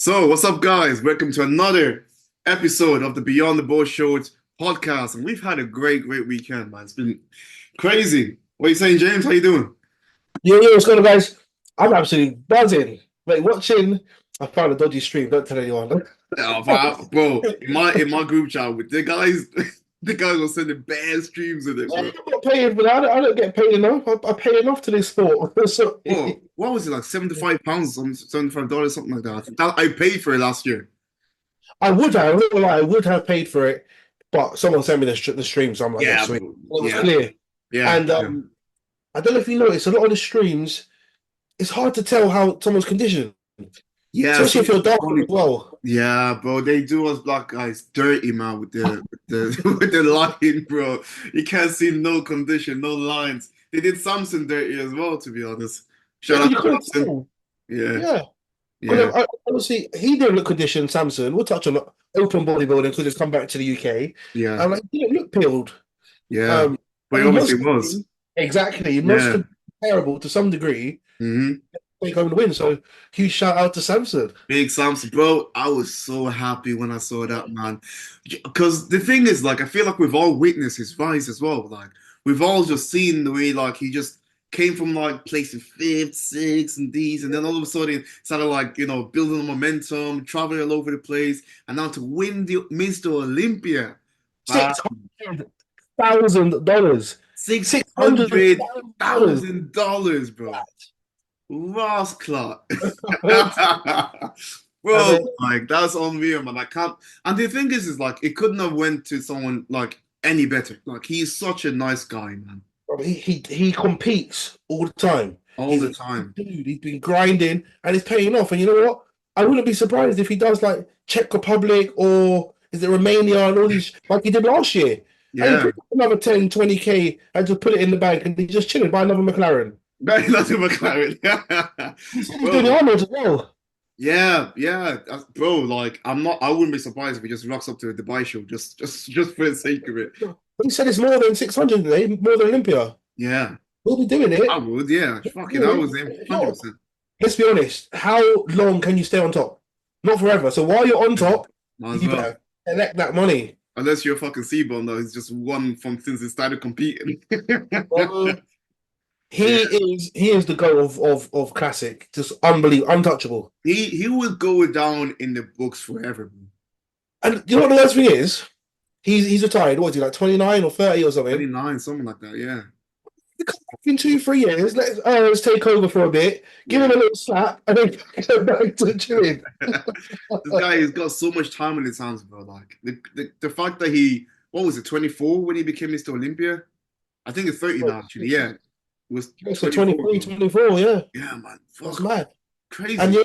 So, what's up, guys? Welcome to another episode of the Beyond the Board Short podcast. And we've had a great weekend, man. It's been crazy. What are you saying, James? How you doing? What's going on, guys? I'm absolutely buzzing. Wait, watching. I found a dodgy stream. Don't tell anyone. Oh, bro, in my group chat with the guys, the guys were sending bad streams of it, I'm bro. not paying for that. I don't get paid enough. I pay enough to this sport. So, Oh, what was it like? £75, $75, something like that. I paid for it last year. I would have. I'm not gonna lie, I would have paid for it, but someone sent me the stream, so I'm like, yeah, Yeah, sweet. bro. It was Yeah, clear. yeah, And yeah. I don't know if you noticed, a lot of the streams, it's hard to tell how someone's conditioned, Yeah, especially some if you're darker funny. as well. Yeah, bro, they do us black guys dirty, man, with the with the line, bro. You can't see no condition, no lines. They did Samson dirty as well, to be honest. Yeah, Shout out because you to couldn't Samson. tell. Yeah, Yeah. yeah, Because honestly, he didn't look conditioned, Samson. We'll touch on open bodybuilding because it's come back to the UK. yeah, And like, he didn't look peeled. yeah. Um, But and it he obviously must have was. been, exactly, he must Yeah. have been terrible to some degree Hmm. to take home the win. So huge shout out to Samson. Big Samson, bro. I was so happy when I saw that, man. Because the thing is, like, I feel like we've all witnessed his rise as well. Like, we've all just seen the way, like, he just came from like placing fifth, sixth, and these, and then all of a sudden started like, building momentum, traveling all over the place, and now to win the Mr. Olympia. Wow. $600,000. Six Six hundred hundred thousand dollars. thousand dollars, bro. Ross Clark. And Bro, like that's unreal, man. I can't. And the thing is like it couldn't have went to someone like any better. Like he's such a nice guy, man. he competes all the time. All the He's time. dude, he's been grinding and it's paying off. And you know what? I wouldn't be surprised if he does like Czech Republic or is it Romania and all these like he did last year. And he Yeah. put another 10, 20K and just put it in the bank and he's just chilling, buy another McLaren. Very nothing McLaren. He said he's doing the Bro. Arnold as well. Yeah. Bro, like I wouldn't be surprised if he just rocks up to a Dubai show just for the sake of it. He said it's more than 600 today, more than Olympia. Yeah. We'll be doing I it. would, yeah. Fucking Yeah. that was him. Look, 100%. let's be honest. How long can you stay on top? Not forever. So while you're on top, Might as you well. better collect that money. Unless you're a fucking C-bomb though, he's just won from since he started competing. Well, he Yeah. is the goal of classic. Just unbelievable, untouchable. He would go down in the books forever, man. And you know what the worst thing is? He's retired. What is he like 29 or 30 or something? 29, something like that, yeah. In 2, 3 years, let's take over for a bit, give him a little slap, and then go back to chilling. This guy has got so much time in his hands, bro. Like the fact that he what was it, 24 when he became Mr. Olympia? I think it's 30 now, actually. Yeah. It was So 24. 23, 24, yeah. Yeah, man. That's Fuck. mad. And Crazy.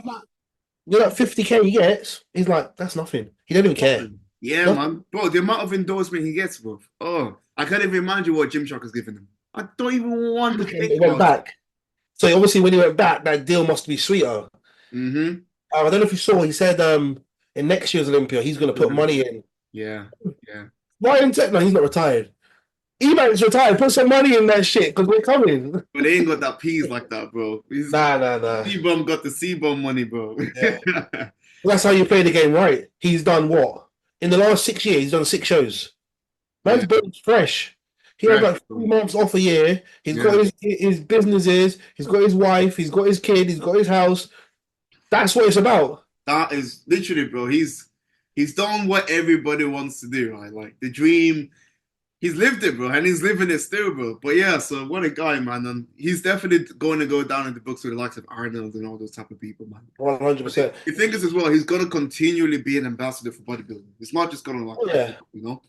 you're like 50K he gets, he's like, that's nothing. He don't even care. Yeah, man. Bro, the amount of endorsement he gets, bro. Oh, I can't even imagine what Gymshark has given him. I don't even want to think He went about it. back. So obviously when he went back, that deal must be sweeter. Mm-hmm. I don't know if you saw, he said in next year's Olympia, he's going to put money in. Yeah, yeah. Ryan Tech, no, he's not retired. Ebank's retired. Put some money in that shit because we're coming. But they ain't got that peas like that, bro. He's Nah. C-Bum got the C-Bum money, bro. Yeah. That's how you play the game right. He's done what? In the last 6 years, he's done 6 shows. Man's Yeah. bones fresh. He had Fresh, like bro. 3 months off a year. He's Yeah. got his businesses. He's got his wife. He's got his kid. He's got his house. That's what it's about. That is literally, bro. He's done what everybody wants to do, right? Like the dream. He's lived it, bro, and he's living it still, bro. But yeah, so what a guy, man. And he's definitely going to go down in the books with the likes of Arnold and all those type of people, man. 100%. The thing is as well, he's gonna continually be an ambassador for bodybuilding. It's not just gonna like, Oh, yeah. you know.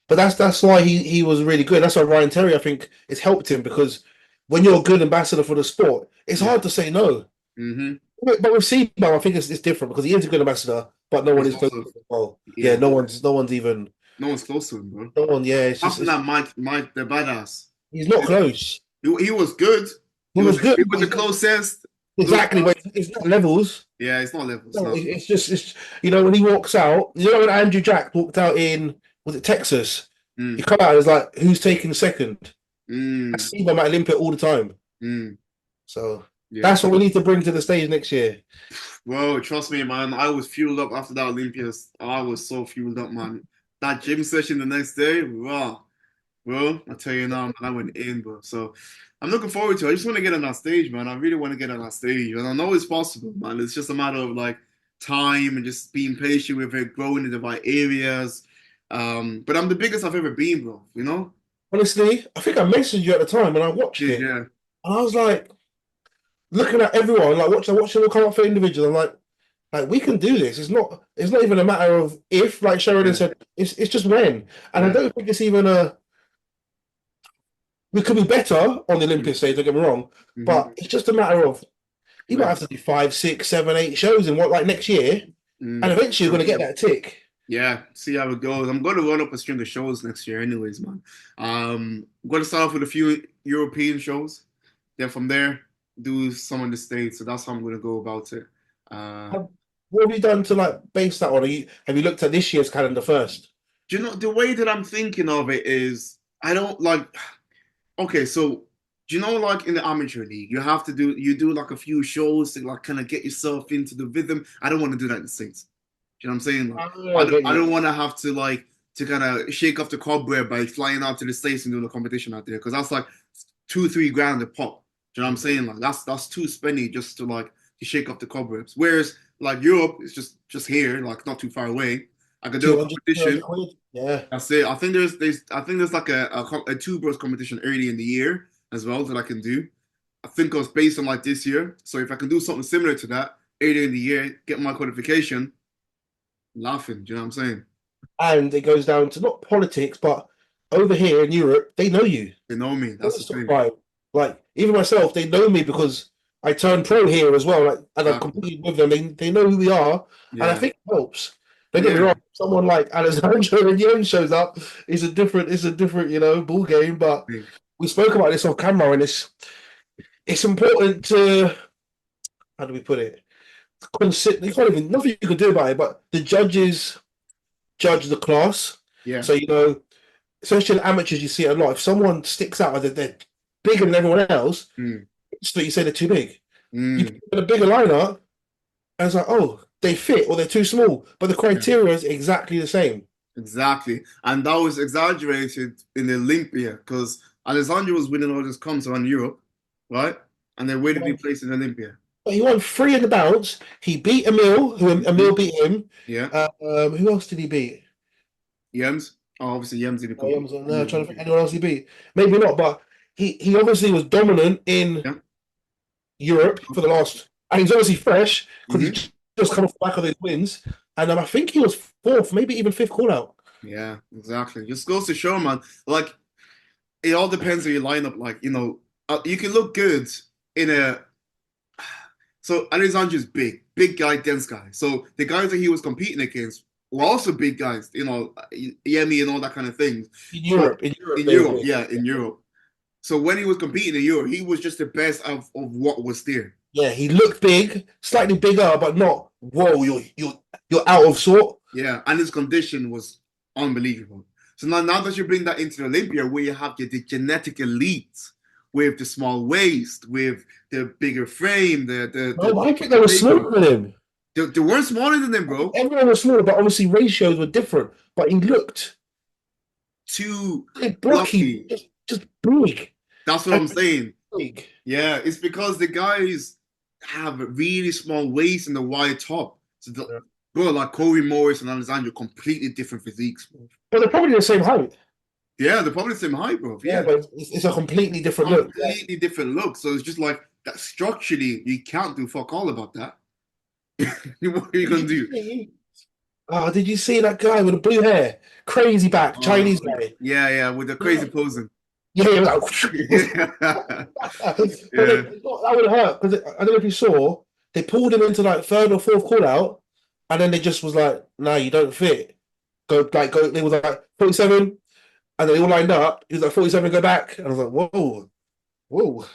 But that's why he was really good. That's why Ryan Terry, I think, it's helped him because when you're a good ambassador for the sport, it's hard to say no. Mm-hmm. But with Seabow, I think it's different because he is a good ambassador, but no one He's is close also, to him as well. yeah, Yeah, no one's even no one's close to him, bro. no one. Yeah, it's just After that, Mike, the badass. he's not close. He was good. He was good. He was the closest. Exactly, but it's not levels. Yeah, it's not levels. No, No. it's just when he walks out. You know when Andrew Jack walked out in was it Texas? Mm, He come out and was like, "Who's taking second?" I mm, see him at Olympia all the time. mm. So Yeah. That's what we need to bring to the stage next year. Well, trust me, man. I was fueled up after that Olympias. I was so fueled up, man. That gym session the next day, wow. Bro, I tell you now, man, I went in, bro. So I'm looking forward to it. I just want to get on that stage, man. I really want to get on that stage. And I know it's possible, man. It's just a matter of like time and just being patient with it, growing in the right areas. But I'm the biggest I've ever been, bro, you know? Honestly, I think I messaged you at the time when I watched Yeah, it. yeah, And I was like looking at everyone, like watching them come up for individuals. I'm like we can do this. It's not even a matter of if, like Sheridan yeah, said, it's just when. And I yeah. don't think it's even a we could be better on the Olympic stage, don't get me wrong. Mm-hmm. But it's just a matter of you might When? have to do five, six, seven, eight shows in what like next year, and Mm. eventually you're gonna get that tick. Yeah, see how it goes. I'm going to run up a string of shows next year, anyways, man. I'm going to start off with a few European shows. Then from there, do some in the States. So that's how I'm going to go about it. Uh, What have you done to like base that on? Have you looked at this year's calendar first? do you know the way that I'm thinking of it is I don't like. Okay, so do you know like in the amateur league, you do like a few shows to like kind of get yourself into the rhythm. I don't want to do that in the States. Do you know what I'm saying? Like, Oh, I get I you. don't want to have to like to kind of shake off the cobweb by flying out to the States and doing a competition out there because that's like 2, 3 grand a pop. Do you know what I'm saying? Like that's too spendy just to like to shake off the cobwebs. Whereas like Europe is just here, like not too far away. I could do a 200, 200 competition. quid. Yeah. That's it. I think there's like a two bros competition early in the year as well that I can do. I think I was based on like this year. So if I can do something similar to that early in the year, get my qualification, laughing. Do you know what I'm saying? And it goes down to not politics, but over here in Europe, they know you. They know me. All That's the this sort of thing. vibe. Like even myself, they know me because I turned pro here as well. Like, and I've Exactly. competed with them. They know who we are, and I Yeah. think it helps. Don't get me Yeah. wrong. Someone like Alessandro and Yen shows up. It's a different ball game. But we spoke about this off camera, and it's important to how do we put it? Consider you can't even nothing you can do about it. But the judges judge the class. Yeah. So especially in amateurs, you see it a lot. If someone sticks out, they're bigger than everyone else. Mm. It's that you say they're too big. You Mm. put a bigger lineup, and it's like, oh, they fit or they're too small. But the Yeah. criteria is exactly the same. Exactly. And that was exaggerated in the Olympia because Alessandro was winning all his comps around Europe, right? And then where did he place in Olympia? But he won three in the bounce. He beat Emil, who Mhm. Emil beat him. Yeah. Who else did he beat? Yems. Oh, obviously Yems didn't compete. No, I'm trying to think anyone else he beat. Maybe not, but he obviously was dominant in Yeah. Europe for the last, and he's obviously fresh because Hmm. he's just come off the back of those wins. And I think he was fourth, maybe even fifth call out. Yeah, exactly. Just goes to show, man. Like it all depends on your lineup. Like, you can look good in a. So Alexandre's big, big guy, dense guy. So the guys that he was competing against were also big guys, Yemi and all that kind of things. But In Europe, in they were Europe, big. yeah, in Europe. So when he was competing in Europe, he was just the best of what was there. Yeah, he looked big, slightly bigger, but not whoa. You're out of sort. Yeah, and his condition was unbelievable. So now that you bring that into the Olympia, where you have the genetic elite with the small waist, with the bigger frame, No, but I think they were smaller than him. they weren't smaller than them, bro. Everyone was smaller, but obviously ratios were different. But he looked Too blocky, lucky. just big That's what and I'm saying. big. Yeah, it's because the guys have a really small waist and a wide top. So bro, like Corey Morris and Alexander, completely different physiques, bro. But they're probably the same height. Yeah, they're probably the same height, bro. Yeah, Yeah, but it's a completely different look. completely different look. So it's just like that structurally, you can't do fuck all about that. What are you gonna do? Oh, did you see that guy with the blue hair? Crazy back, Uh, Chinese guy. yeah, yeah, with the Yeah, crazy posing. yeah, he was Yeah, like, but yeah, that would hurt because I don't know if you saw, they pulled him into like third or fourth call out, and then they just was like, "No, you don't fit." Go. They was like 47, and then they all lined up. He was like 47, go back, and I was like, "Whoa, whoa."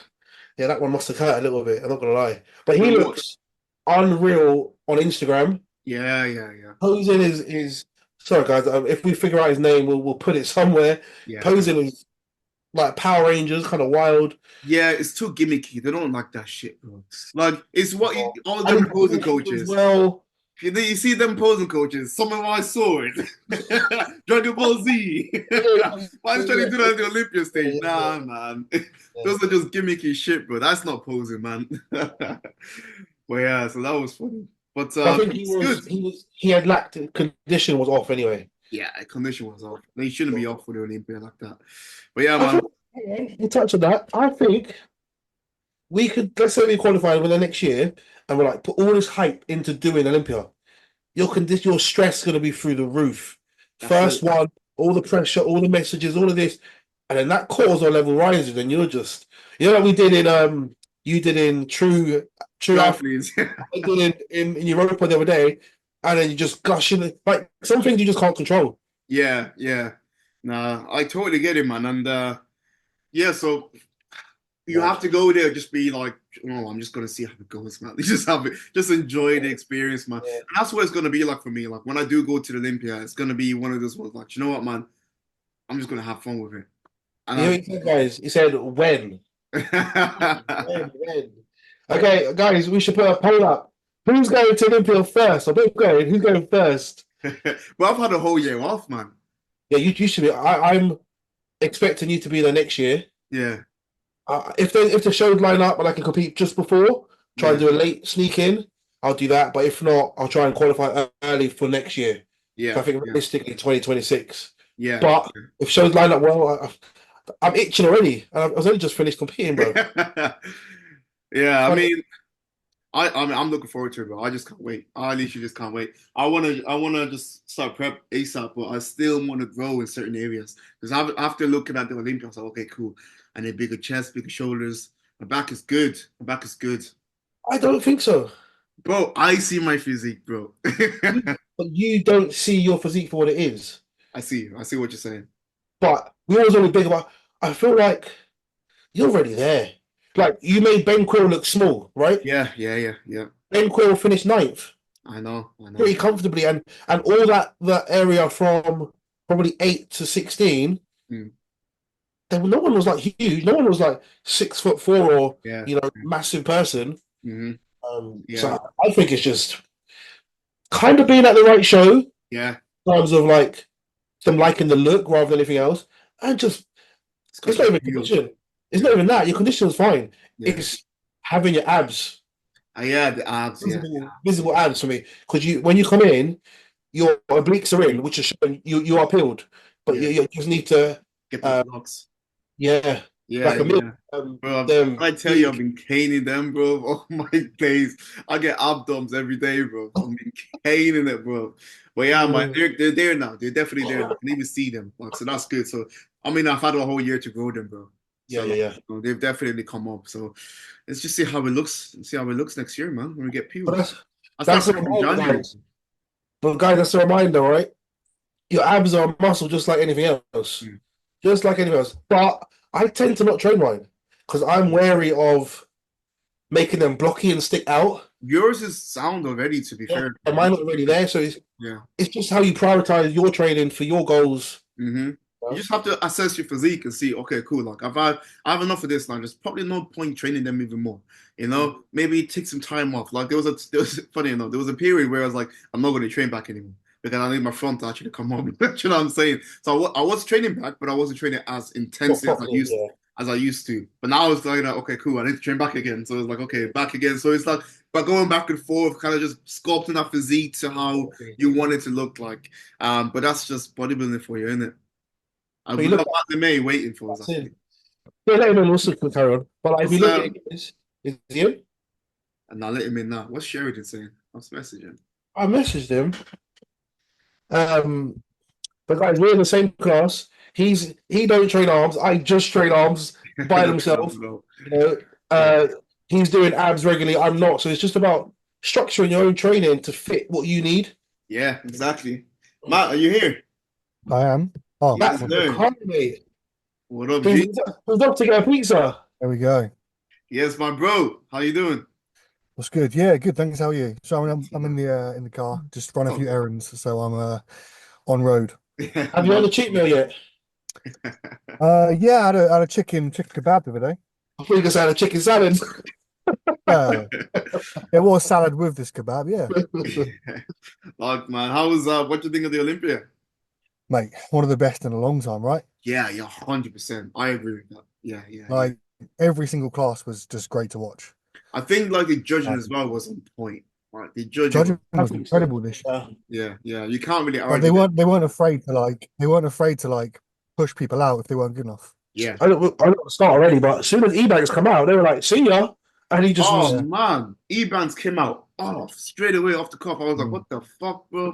Yeah, that one must have hurt a little bit. I'm not gonna lie, but he but what? looks unreal on Instagram. Yeah, yeah, yeah, Posing is sorry guys. If we figure out his name, we'll put it somewhere. yeah. Posing is like Power Rangers, kind of wild. Yeah, it's too gimmicky. They don't like that shit, bro. Like it's what Oh. all And them the posing position as coaches. well. You see them posing coaches. Summon my sword. Dragon Ball Z. Yeah, Why is trying to yeah, do that on the Olympia stage? yeah, yeah, Nah, man. yeah. Those are just gimmicky shit, bro. That's not posing, man. But yeah, so that was funny. But I think it's good. he had lacked condition was off anyway. Yeah, condition was off. They shouldn't be off for the Olympia like that. But yeah, I man. think you touch on that. I think we could, let's say we qualify over the next year and we're like put all this hype into doing Olympia. Your stress is gonna be through the roof. That's it. First one, all the pressure, all the messages, all of this, and then that cortisol level rises, and you're just like we did in you did in True Draw, Alpha, please. I did in Europa the other day, and then you just gushing like some things you just can't control. Yeah, yeah. Nah, I totally get it, man. And yeah, so you Yeah. have to go there, just be like, oh, I'm just gonna see how it goes, man. Just have it, just enjoy the experience, man. Yeah. And that's what it's gonna be like for me. Like when I do go to the Olympia, it's gonna be one of those ones like, you know what, man? I'm just gonna have fun with it. You know And what he said, guys? He said when. I When. Okay, guys, we should put a poll up. Who's going to Olympia first? I'm not going. Who's going first? well, I've had a whole year off, man. Yeah, you should be. I'm expecting you to be there next year. Yeah, If the shows line up and I can compete just before, try and yeah, do a late sneak in, I'll do that. But if not, I'll try and qualify early for next year. So yeah, I think yeah, realistically 2026. yeah. But if shows line up well, I'm itching already, and I was only just finished competing, bro. Yeah, I Funny. mean, I'm looking forward to it, bro. I just can't wait. I literally just can't wait. I wanna just start prep ASAP, but I still want to grow in certain areas. Because after looking at the Olympics, I was like, okay, cool. And then bigger chest, bigger shoulders. My back is good. My back is good. I don't think so. Bro, I see my physique, bro. But you don't see your physique for what it is. I see what you're saying. But we always only big about. I feel like you're already there. Like you made Ben Quill look small, right? Yeah, yeah, yeah, yeah. Ben Quill finished ninth I know. pretty comfortably, and all that area from probably 8 to 16. Mm, No one was like huge. No one was like 6'4" or yeah, massive person. hmm yeah, So I think it's just kind of being at the right show in yeah. terms of like them liking the look rather than anything else, and just It's got it's to not even feel. condition. It's Yeah, not even that. Your condition is fine. yeah. It's having your abs, Yeah, the abs. Yeah, visible abs for me. Because when you come in, your obliques are in, which is showing you are peeled, but yeah. you just need to, Get those uh, blocks. yeah, Yeah, like a meal. yeah. Bro, Them I tell you, I've big. been caning them, bro. Oh my days. I get abdoms every day, bro. I've been caning it, bro. But yeah, man, Mm, they're there now. They're definitely there now. I can even see them. Like, so that's good. So I mean, I've had a whole year to grow them, bro. yeah, So yeah, like, yeah. they've definitely come up. So let's just see how it looks. See how it looks next year, man. When we get But peeled. I start that's a prep in reminder, January. guys. But guys, that's a reminder, right? Your abs are a muscle just like anything else, Mm. just like anything else. But I tend to not train mine because I'm wary of making them blocky and stick out. Yours is sound already, to be Yeah, fair. and mine not already there, so Yeah. it's just how you prioritize your training for your goals. hmm You You know? just have to assess your physique and see, okay, cool. Like I have enough of this now. There's probably no point training them even more. You know, maybe take some time off. Like there was funny enough, there was a period where I was like, I'm not going to train back anymore because I need my front to actually come home. You know what I'm saying? So I was training back, but I wasn't training as Not intensely properly, yeah. as I used to. But now it's like, okay, cool. I need to train back again. So it's like, okay, back again. So it's like, but going back and forth, kind of just sculpting that physique to how you want it to look like. But that's just bodybuilding for you, isn't it? But We you look got at Matt LeMay waiting for us, that's actually. it. Yeah, let him in also can carry on. But like, if you What's look at this, is he in? and I'll let him in now. What's Sheridan saying? I was messaging. I messaged him. Um, but guys, we're in the same class. He don't train arms. I just train arms by himself. No. You know, Yeah. uh, he's doing abs regularly. I'm not. So it's just about structuring your own training to fit what you need. Yeah, exactly. Matt, are you here? I am. Oh, Yes, That's well, the sir. kind, mate. What up, He's, G? he's up to get a pizza. there we go. Yes, my bro. How you doing? That's good. Yeah, good. Thanks. How are you? So I'm in the car, just run a Oh, few errands. So I'm on road. yeah, Have you had man. a cheat meal yet? Yeah, I had a chicken kebab the other day. I thought you just had a chicken salad. Yeah, it was salad with this kebab. Yeah, Like, man, how was what do you think of the Olympia? mate, one of the best in a long time, right? Yeah, yeah, 100%. I agree with that. Yeah, yeah, yeah. Like every single class was just great to watch. I think like the judging Like, as well was on point. Like the judging was, judging was incredible this year. Yeah. yeah, yeah. You can't really Like argue that. they weren't afraid to like push people out if they weren't good enough. Yeah. I don't want to start already, but as soon as E-Banks come out, they were like, see ya. And he just Oh was, Yeah. man, Evans came out off straight away off the cuff. I was like, Mm. what the fuck, bro?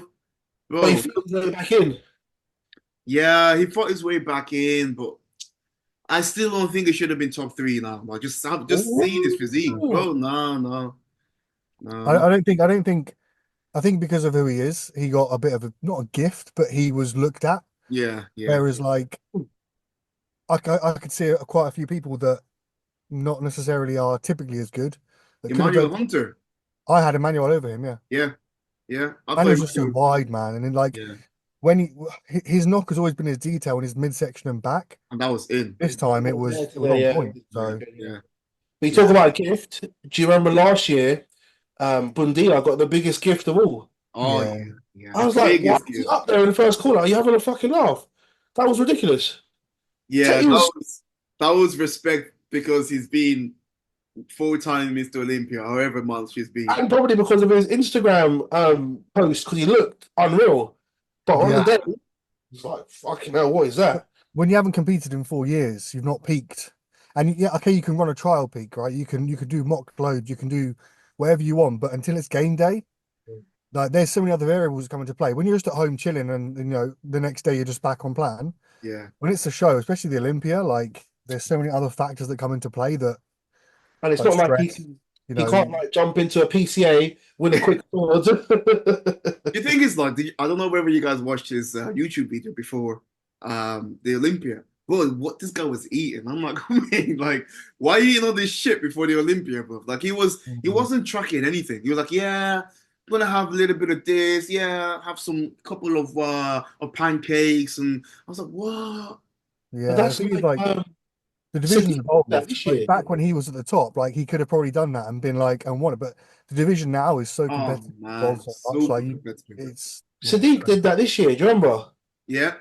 but he Bro, flew his way back in. yeah, he fought his way back in, but I still don't think he should have been top three now. Like just seeing his physique, Ooh. bro. No, no, no, I, no. I don't think I don't think I think because of who he is, he got a bit of a not a gift, but he was looked at. Yeah, yeah. Whereas like I could see quite a few people that not necessarily are typically as good that could have Emmanuel done. Hunter. I had Emmanuel over him, yeah. Yeah, yeah. I thought Emmanuel's just so Emmanuel. wide, man, and then like Yeah, when his knock has always been his detail in his midsection and back. and that was in. This time Yeah, it was on yeah. point. So Yeah, But you yeah. talk about a gift. Do you remember last year, Bundia got the biggest gift of all? Oh yeah, yeah, yeah. I was like, why Biggest is he gift. up there in the first corner? Are you having a fucking laugh? That was ridiculous. Yeah, He was, that was respect because he's been full-time Mr. Olympia, however months she's been. and probably because of his Instagram post, because he looked unreal. But on the yeah. day, it's like, fucking hell, what is that? When you haven't competed in 4 years, you've not peaked. And yeah, okay, you can run a trial peak, right? You can do mock loads, you can do whatever you want, but until it's game day, like there's so many other variables that come into play. When you're just at home chilling and the next day you're just back on plan, Yeah, when it's a show, especially the Olympia, like there's so many other factors that come into play that And it's like not like stress, you he know. can't like jump into a PCA, win a quick sword. the thing is, like, I don't know whether you guys watched his YouTube video before the Olympia. Bro, what this guy was eating, I'm like, man, like, why are you eating all this shit before the Olympia, bro? Like, he Mhm. wasn't tracking anything. He was like, yeah, I'm gonna have a little bit of this, yeah, have some couple of pancakes, and I was like, what? But Yeah, the that's thing is like like the division's Sadiq that evolved. this Like year. back when he was at the top, like he could have probably done that and been like and won it. But the division now is so Oh competitive, man, evolved so much. super Like competitive. it's Sadiq did that this year. Do you remember? Yeah,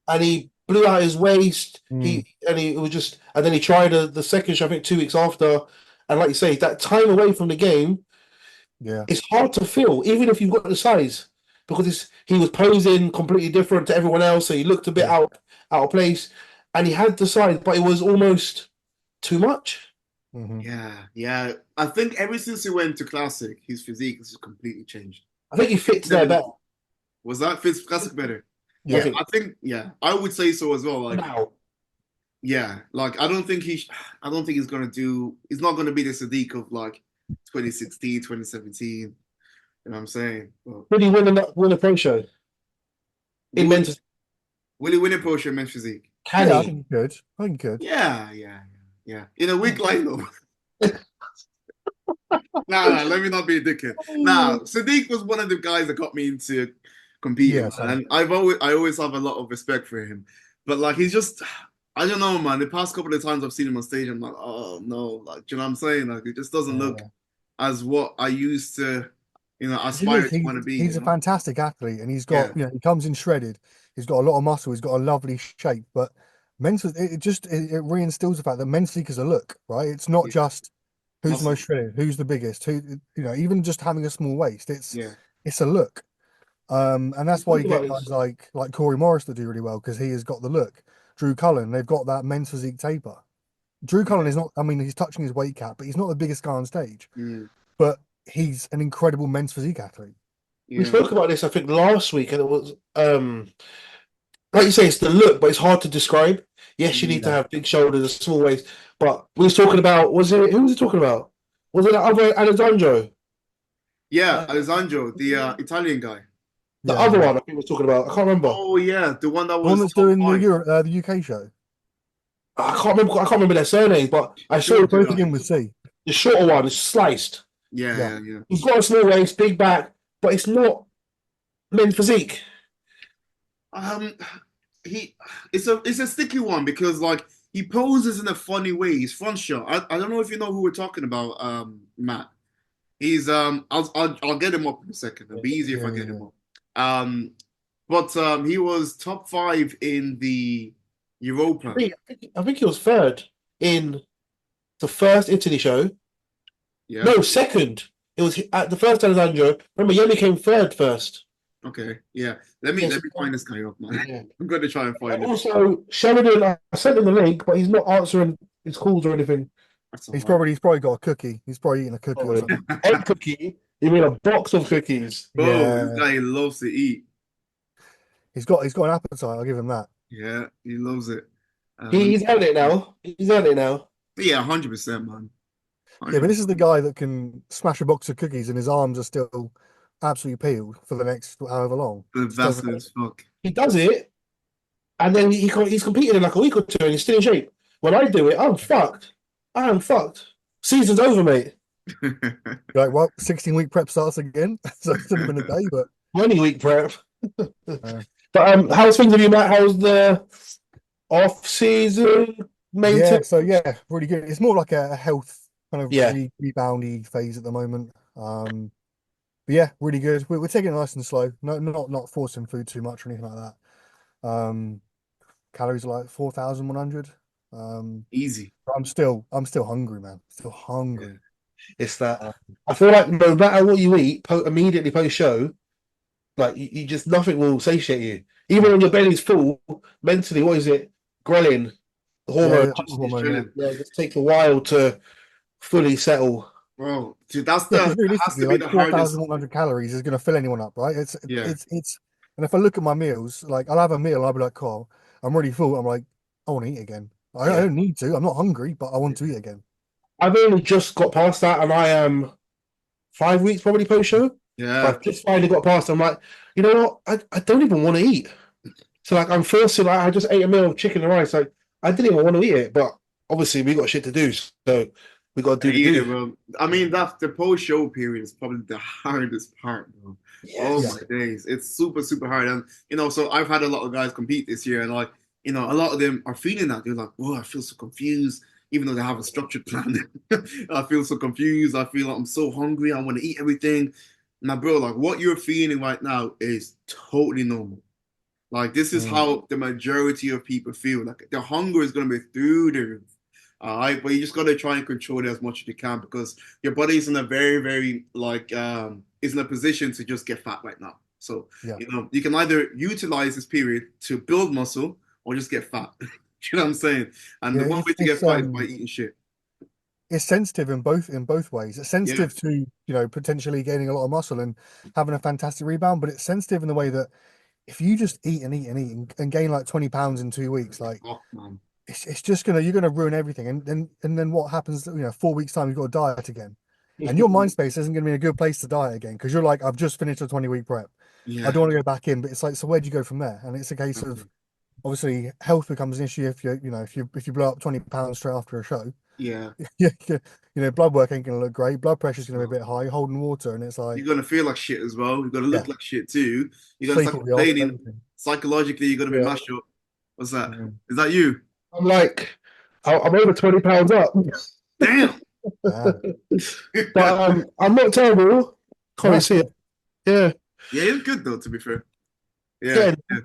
And he blew out his waist. Mm, It was just, and then he tried the second show, I think 2 weeks after. And like you say, that time away from the game, yeah, it's hard to feel, even if you've got the size, because he was posing completely different to everyone else, so he looked a bit yeah. out of place, and he had the size, but it was almost too much. Hmm. yeah, yeah. I think ever since he went to Classic, his physique has just completely changed. I think he fits there Never better. was that Fitz Classic better? I Yeah, Yeah. think I think yeah, I would say so as well. Like now. yeah, like I don't think he's not gonna be the Sadiq of like 2016, 2017. You know what I'm saying? But Did he win a pro show in will, men's? will he win a Porsche men's physique? Can Yeah, I he? think he could. I think he could. Yeah, yeah, yeah. In a week lineup. Nah, let me not be a dickhead. Nah, Sadiq was one of the guys that got me into competing, Yeah, man. same. And I always have a lot of respect for him. But like he's just I don't know, man. The past couple of times I've seen him on stage, I'm like, oh no, like do you know what I'm saying? Like it just doesn't look Yeah. as what I used to, The thing is, aspire to want to be, he's a fantastic athlete, and he's Yeah, got he comes in shredded. He's got a lot of muscle. He's got a lovely shape, but mental it reinstills the fact that men's physique is a look, right? It's not yeah, just who's the muscle. most shredded, who's the biggest, who even just having a small waist. Yeah, It's a look. And You that's why talk you about get this. guys like Corey Morris that do really well because he has got the look. Drew Cullen, they've got that men's physique taper. Drew Cullen yeah, is not, I mean, he's touching his weight cap, but he's not the biggest guy on stage. mm, But he's an incredible men's physique athlete. We yeah, spoke about this, I think, last week, and it was like you say, it's the look, but it's hard to describe. Yes, you need to mm. have big shoulders, a small waist, but we was talking about, was it who was he talking about? Was it that other Alessandro? Yeah, Uh, Alessandro, the Italian guy. the Yeah, other yeah. one I think we was talking about. I can't remember. Oh yeah, the one that The one was that's top doing five. the UK show. I can't remember their surnames, but I saw Sure, Both yeah, begin with C. the shorter one is sliced. yeah, Yeah. yeah, yeah. He's got a small waist, big back, but it's not men's physique. Um, it's a sticky one because like he poses in a funny way. His front shot. I don't know if you know who we're talking about, Matt. He's I'll get him up in a second. It'll be easier if Yeah, I get yeah, him up. But he was top five in the Europa. I think he was third in the first Italy show. Yeah. No, second. It was at the first Alessandro. Remember, Yemi came third first. Okay. Yeah. Let me find this guy up, man. Yeah. I'm going to try and find him. Also, Sheridan, I sent him the link, but he's not answering his calls or anything. That's all he's right. probably got a cookie. He's probably eating a cookie or Oh, something. egg cookie? You mean a box of cookies? Bro, this Yeah, guy loves to eat. he's got an appetite. I'll give him that. Yeah, he loves it. He's had it now. He's had it now. Yeah, 100%, man. Yeah, but 100%. this is the guy that can smash a box of cookies and his arms are still absolutely peeled for the next however long. The Just doesn't. bastard as fuck. He does it, and then he's competed in like a week or two, and he's still in shape. When I do it, I'm fucked. I am fucked. Season's over, mate. Like, well, 16-week prep starts again. So it's only been a day, but 20-week prep. uh, But how's things with you, Matt? How's the off season yeah, maintenance? so yeah, really good. It's more like a health kind of Yeah. reboundy phase at the moment. But yeah, really good. We're taking it nice and slow. No, not forcing food too much or anything like that. Calories are like 4,100. Easy. But I'm still hungry, man. Still hungry. Yeah. It's that I feel like no matter what you eat, immediately post show, like you just nothing will satiate you. Even when your belly's full, mentally, what is it? Ghrelin, the hormone, Yeah, just, hormone, yeah. it just takes a while to fully settle. Bro, dude, Yeah, because that has realistically, to be like the hardest. 4,100 calories is going to fill anyone up, right? Yeah. And if I look at my meals, like I'll have a meal, and I'll be like, "Cool, I'm really full." I'm like, I want to eat again. I Yeah. don't need to. I'm not hungry, but I want to eat again. I've only just got past that, and I am 5 weeks probably post show. Yeah. I've just finally got past. I'm like, you know what? I don't even want to eat. So like I'm forcing. Like I just ate a meal of chicken and rice. Like I didn't even want to eat it, but obviously we got shit to do, so we got to do the Yeah, do. bro. I mean, that's the post-show period is probably the hardest part, bro. Oh Yes. my days. It's super, super hard. And so I've had a lot of guys compete this year, and like, a lot of them are feeling that. They're like, oh, I feel so confused, even though they have a structured plan. I feel so confused. I feel like I'm so hungry. I want to eat everything. Now, bro, like what you're feeling right now is totally normal. Like this is Mm. how the majority of people feel. Like the hunger is gonna be through the roof. All right, but you just gotta try and control it as much as you can because your body is in a very, very like is in a position to just get fat right now. So Yeah. you can either utilize this period to build muscle or just get fat. You know what I'm saying? And the Yeah, one way to get fat is by eating shit. it's sensitive in both ways. It's Yeah, sensitive to, potentially gaining a lot of muscle and having a fantastic rebound, but it's sensitive in the way that if you just eat and eat and eat and gain like 20 pounds in 2 weeks, like oh man. it's just you're gonna ruin everything. And then what happens, 4 weeks time, you've got to diet again. And your mind space isn't gonna be in a good place to diet again because you're like, I've just finished a 20-week prep. I Yeah. don't want to go back in, but it's like, so where do you go from there? And it's a case of obviously health becomes an issue if if you blow up 20 pounds straight after a show. Yeah. Yeah, blood work ain't gonna look great. Blood pressure's gonna be a bit high, holding water, and it's like, You're gonna feel like shit as well. You're gonna yeah, look like shit too. You're gonna sleep start will be off, complaining. everything. Psychologically, you're gonna be Yeah. mashed up. What's that? Mm. Is that you? I'm like, I'm over 20 pounds up, Damn. but I'm not terrible. Can't really No, see it. Yeah, Yeah, it's good though, to be fair. yeah. Yeah.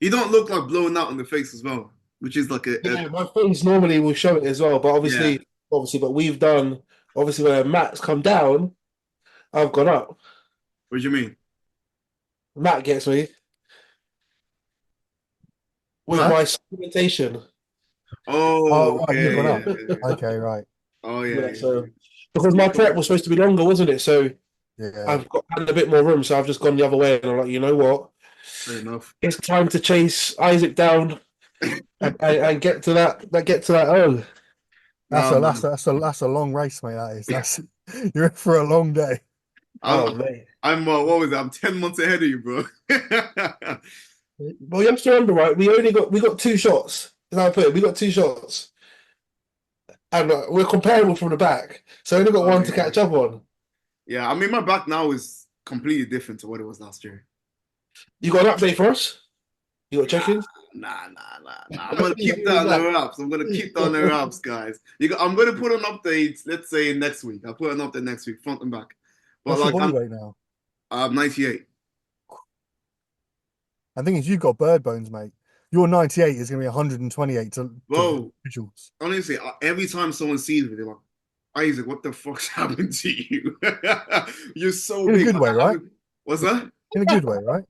You don't look like blowing out on the face as well, which is like Yeah, my face normally will show it as well, but obviously, but we've done obviously when Matt's come down, I've gone up. what do you mean? Matt gets me with Huh? my supplementation. Oh, right, you've okay. gone Yeah, up. yeah. Okay, right. Oh, yeah, Yeah, yeah. so because my prep was supposed to be longer, wasn't it? So Yeah. I've got had a bit more room, so I've just gone the other way, and I'm like, you know what? Fair enough. It's time to chase Isaac down and get to that. Get to that. Oh, That's No, a man. that's a long race, mate. That is. That's you're in for a long day. I'm, man. I'm what was it? I'm 10 months ahead of you, bro. Well, you have to remember, right? We got 2 shots. Is how I put it. We got 2 shots, and we're comparable from the back, so we only got Oh, one to yeah. catch up on. Yeah, I mean, my back now is completely different to what it was last year. You got an update for us? You got check-ins? Nah. I'm gonna keep that on the wraps. I'm gonna keep that on the wraps, guys. I'm gonna put an update. Let's say next week. I'll put an update next week, front and back. But What's your like body weight now? I'm 98. I think is you've got bird bones, mate. Your 98 is going to be 128 to Bro, visuals. honestly, every time someone sees me, they're like, Isaac, what the fuck's happened to you? You're so In a big. good way, right? What's that? In a good way, right?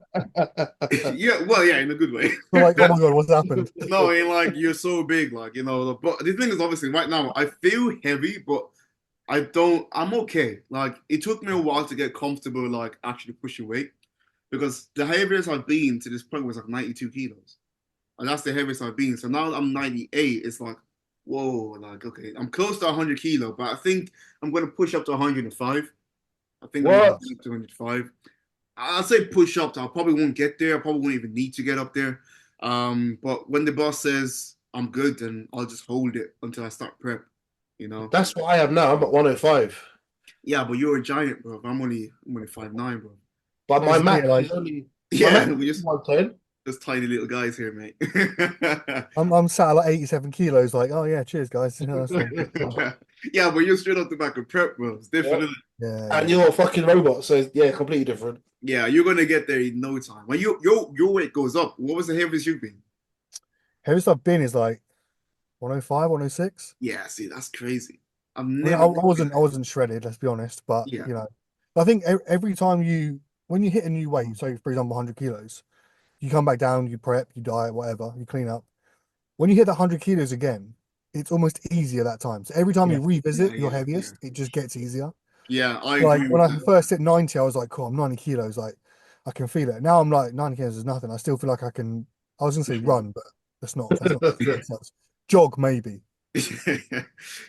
Yeah, well, yeah, in a good way. You're like, oh my god, what's happened? No, ain't like you're so big, like But the thing is, obviously, right now I feel heavy, but I'm okay. Like it took me a while to get comfortable, like actually pushing weight, because the heaviest I've been to this point was like 92 kilos, and that's the heaviest I've been. So now I'm 98. It's like, whoa, like okay, I'm close to 100 kilo, but I think I'm gonna push up to 105. I think I'm gonna What? push up to 105. I'll say push up. I probably won't get there. I probably won't even need to get up there. But when the boss says I'm good, then I'll just hold it until I start prep. You know. That's what I am now. I'm at 105. Yeah, but you're a giant, bro. I'm only 5'9", bro. But my Obviously, max like, is only my Yeah, max we is 110. just tiny little guys here, mate. I'm sat at like 87 kilos, like, oh yeah, cheers, guys. Yeah, that's fine. Yeah, but you're straight off the back of prep, bro. It's different, Yeah. isn't it? Yeah, And yeah. you're a fucking robot, so yeah, completely different. Yeah, you're gonna get there in no time. When your weight goes up, what was the heaviest you've been? Heaviest I've been is like 105, 106. Yeah, see, that's crazy. I've I mean, never. I wasn't shredded, let's be honest, but Yeah. I think every time when you hit a new weight, so for example, 100 kilos, you come back down, you prep, you diet, whatever, you clean up. When you hit the 100 kilos again, it's almost easier that time. So every time Yeah. you revisit your Yeah. heaviest, it just gets easier. Yeah, I Like agree when with I that. first hit 90, I was like, cool, I'm 90 kilos. Like I can feel it. Now I'm like 90 kilos is nothing. I still feel like I was gonna say run, but that's not making sense. Jog maybe. Yeah,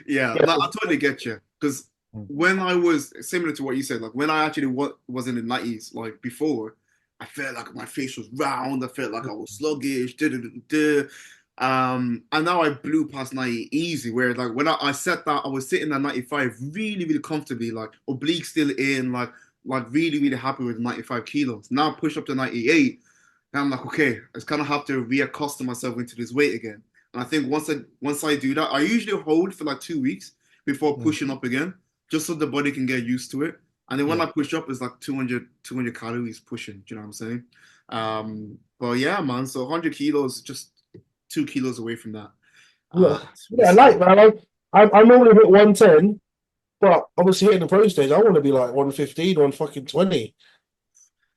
Yeah, like, I totally get you. Because Mm. when I was similar to what you said, like when I actually was in the 90s, like before, I felt like my face was round. I felt like I was sluggish. And now I blew past 90 easy. Where like when I set that, I was sitting at 95 really, really comfortably, like oblique still in, like really, really happy with 95 kilos. Now I push up to 98. And I'm like, okay, I just kind of have to reaccustom myself into this weight again. And I think once I do that, I usually hold for like 2 weeks before Mm. pushing up again, just so the body can get used to it. And then when Yeah. I push up, it's like 200 calories pushing. Do you know what I'm saying? But yeah, man. So 100 kilos, just 2 kilos away from that. Yeah, We'll I see. like man. I'm normally hit 110, but obviously hitting the pro stage, I want to be like 115, 120.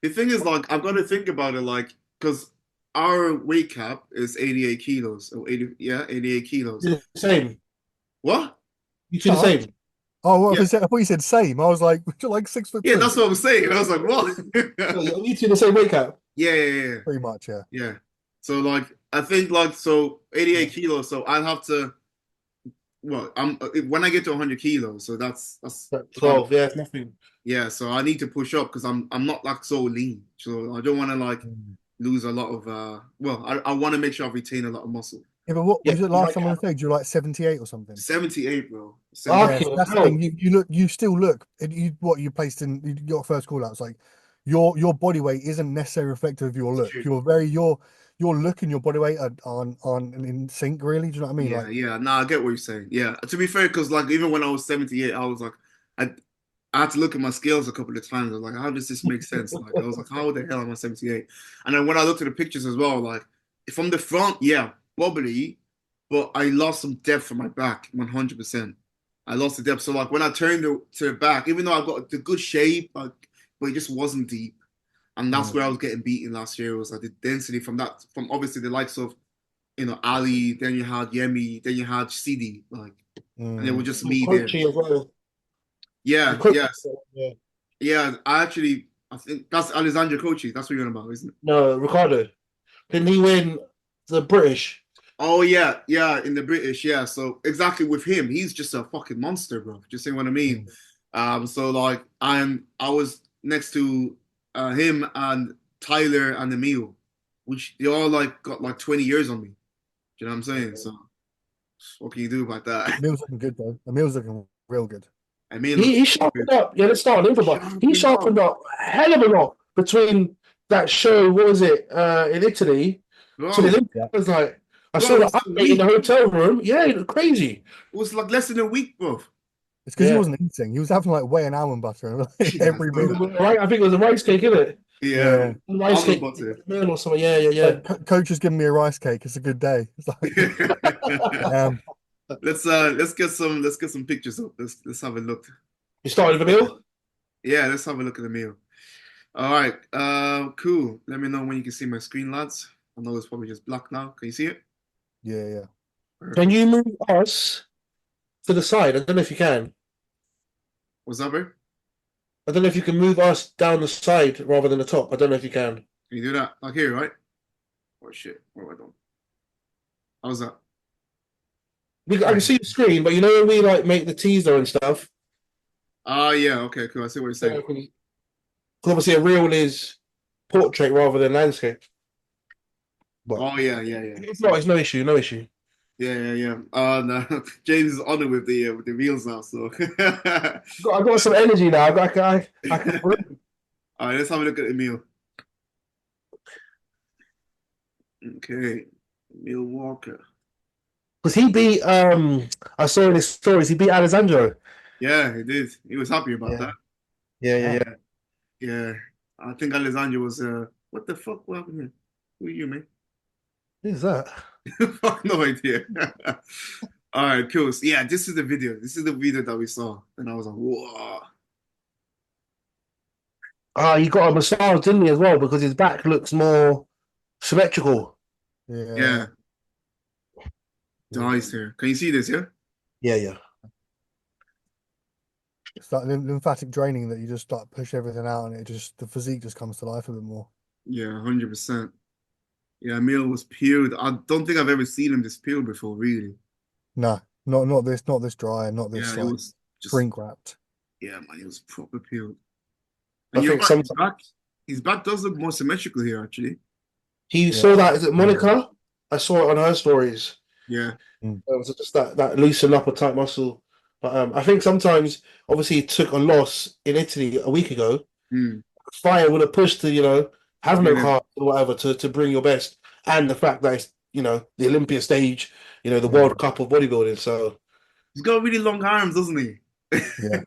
The thing is, like, I've got to think about it, like, because our weight cap is 88 kilos, or 80, yeah, 88 kilos. The same. What? You two the Touch. same. Oh, what Yeah, I thought you said same. I was like, you're like 6'2". yeah, that's what I'm saying. I was like, what? You two the same weight cap. Yeah. Pretty much, yeah. Yeah. So like I think like so 88 kilos. So I'll have to I'm when I get to 100 kilos. So that's 12, yeah, it's nothing. yeah. So I need to push up because I'm not like so lean. So I don't want to like Mm. lose a lot of I want to make sure I retain a lot of muscle. Yeah, but what Yeah, was it my last time on the cap. stage? You were like 78 or something. 78, bro. 78. Yes, Okay, that's the thing. hell. You still look. You placed in your first call out. It's like your body weight isn't necessarily reflective of your It's look. true. Your look and your body weight aren't in sync. Really, do you know what I mean? Yeah, Like, yeah. No, I get what you're saying. Yeah. To be fair, because like even when I was 78, I was like, I I had to look at my scales a couple of times. I was like, how does this make sense? Like, I was like, how the hell am I 78? And then when I looked at the pictures as well, like from the front, yeah, wobbly, but I lost some depth from my back, 100%. I lost the depth. So like when I turned to the back, even though I got the good shape, like, but it just wasn't deep. And that's mm, where I was getting beaten last year. It was like the density from obviously the likes of Ali, then you had Yemi, then you had CD, like, and it was mm. just me there. Crunchy as well. Yeah, Crunchy, yes, yeah. yeah. I think that's Alexandra Kochi. That's what you're on about, isn't it? No, Ricardo. Didn't he win the British? Oh yeah, in the British, yeah. So exactly with him, he's just a fucking monster, bro. Just saying what I mean. Mm. So like I was next to him and Tyler and Emil, which they all like got like 20 years on me. Do you know what I'm saying? So what can you do about that? Emil's looking good though. Emil's looking real good. Emil He looks good. sharpened up. Yeah, let's start on him for but he Sharpened up. sharpened up a hell of a lot between that show. What was it in Italy? So the Bro, Olympia was like, I saw bro, the it's a update in the week. hotel room. Yeah, it was crazy. It was like less than a week, bro. It's because he Yeah. wasn't eating. He was having like whey and almond butter like, Yeah, every bro. meal. Right, I think it was a rice cake, isn't it? Yeah, Yeah. Rice almond cake butter. meal or something. Yeah, yeah, yeah. Like coach is giving me a rice cake. It's a good day. It's like, Let's get some pictures up. Let's have a look. You started the meal? Yeah, let's have a look at the meal. All right. Cool. Let me know when you can see my screen, lads. I know it's probably just black now. Can you see it? yeah, yeah. Can Perfect. you move us to the side? I don't know if you can. What's up, bro? I don't know if you can move us down the side rather than the top. I don't know if you can. Can you do that? Like here, right? Oh shit. What have I done? How's that? I can see the screen, but you know when we like make the teaser and stuff. Ah, yeah. Okay, cool. I see what you're saying. Because obviously a reel is portrait rather than landscape. But Oh yeah, yeah, yeah. it's not. It's no issue. No issue. Yeah, yeah, yeah. No, James is on it with the reels now. So, I got some energy now. I can. all right, let's have a look at the meal. Okay, Neil Walker. Because he beat. I saw in his stories he beat Alessandro. Yeah, he did. He was happy about Yeah. that. Yeah. Yeah. Wow. Yeah. Yeah, I think Alessandro was. What the fuck? What happened here? Who are you, man? Who's that? Fuck, no idea. All right, cool. So, yeah, this is the video. This is the video that we saw, and I was like, whoa. Ah, he got a massage, didn't he, as well? Because his back looks more symmetrical. Yeah. Yeah, nice here. Can you see this? Yeah. Yeah. Yeah. It's like lymphatic draining that you just like push everything out and it just the physique just comes to life a bit more. Yeah, 100%. Yeah, Emil was peeled. I don't think I've ever seen him this peeled before, really. No, not this dry and not Yeah, this it like was just, shrink wrapped. yeah, man, it was proper peeled. I And you're think right, sometimes his back does look more symmetrical here, actually. he Yeah. saw that. Is it Monica? I saw it on her stories. Yeah, Mm. It was just that loosen up a tight muscle. But I think sometimes, obviously, he took a loss in Italy a week ago. mm. Fire would have pushed to have no Yeah. car or whatever to bring your best, and the fact that it's the Olympia stage, the Yeah. World Cup of bodybuilding. So He's got really long arms, doesn't he? Yeah.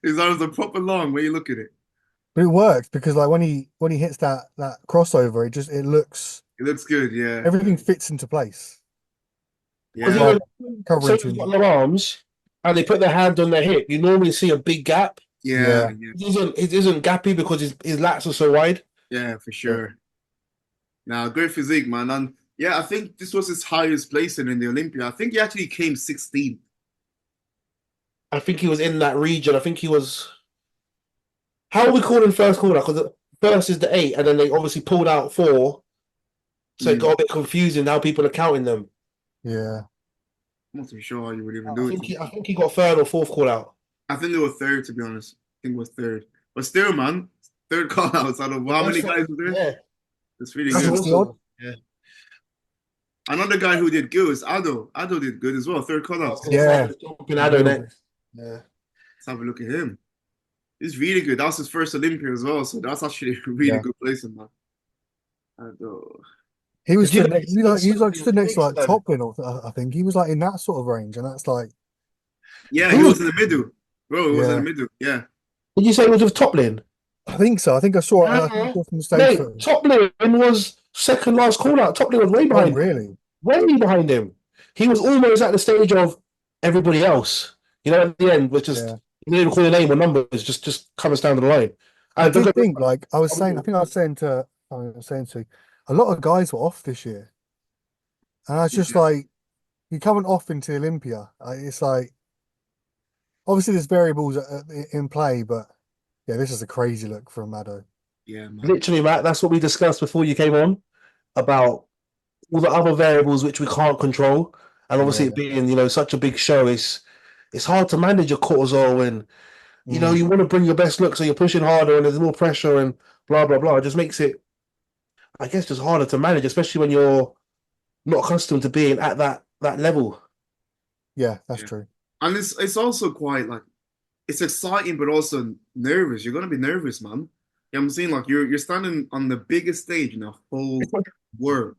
His arms are proper long when you look at it. But it works because like when he hits that crossover, it looks It looks good, yeah. everything fits into place. because Yeah, Like even covering someone's too got much. long arms and they put their hand on their hip, you normally see a big gap. yeah, Yeah. yeah, It isn't gappy because his lats are so wide. yeah, for Yeah. sure. Now, great physique, man. And yeah, I think this was his highest placing in the Olympia. I think he actually came 16th. I think he was in that region. I think he was. How are we calling first call out? Because first is the 8, and then they obviously pulled out 4, so it Mm. got a bit confusing how people are counting them. Yeah. I'm not too sure how you would even I do it. think he got third or fourth call out. I think they were third, to be honest. I think it was third. But still, man, third call outs out of how many guys were there? Yeah, That's really that's good. 60 odd. awesome. Yeah, Another guy who did good was Ado. Ado did good as well. Third call I was outs. gonna say, Yeah. let's jump in Ado next. Yeah, Let's have a look at him. He's really good. That was his first Olympia as well. So that's actually a really Yeah. good placing, man. Ado. He was do you stood know next, he was like stood next to like then? Toplin, or I think he was like in that sort of range, and that's like Yeah, he Who was? was in the middle. Bro, he was in the yeah. middle. Yeah. Did you say it was with Toplin? I think so. I think I saw Uh, it from the stage Mate, footage. Toplin was second last call out. Toplin was Oh, really? way behind him. He was almost at the stage of everybody else. At the end, was just Yeah. he didn't even call your name or numbers. Just coming down the line. I And don't did get me think, like I was saying, I was saying to a lot of guys were off this year, and I was just Yeah. like, you're coming off into Olympia. It's like obviously there's variables in play, but yeah, this is a crazy look from Mado. Yeah, man. literally, Matt. That's what we discussed before you came on about all the other variables which we can't control, and obviously Yeah. it being such a big show. It's hard to manage your cortisol and Mm. you want to bring your best look, so you're pushing harder and there's more pressure and blah blah blah. It just makes it, I guess, just harder to manage, especially when you're not accustomed to being at that level. Yeah, that's Yeah. true. And it's also quite like it's exciting but also nervous. You're gonna be nervous, man. You know what I'm saying? Like you're standing on the biggest stage in the whole world.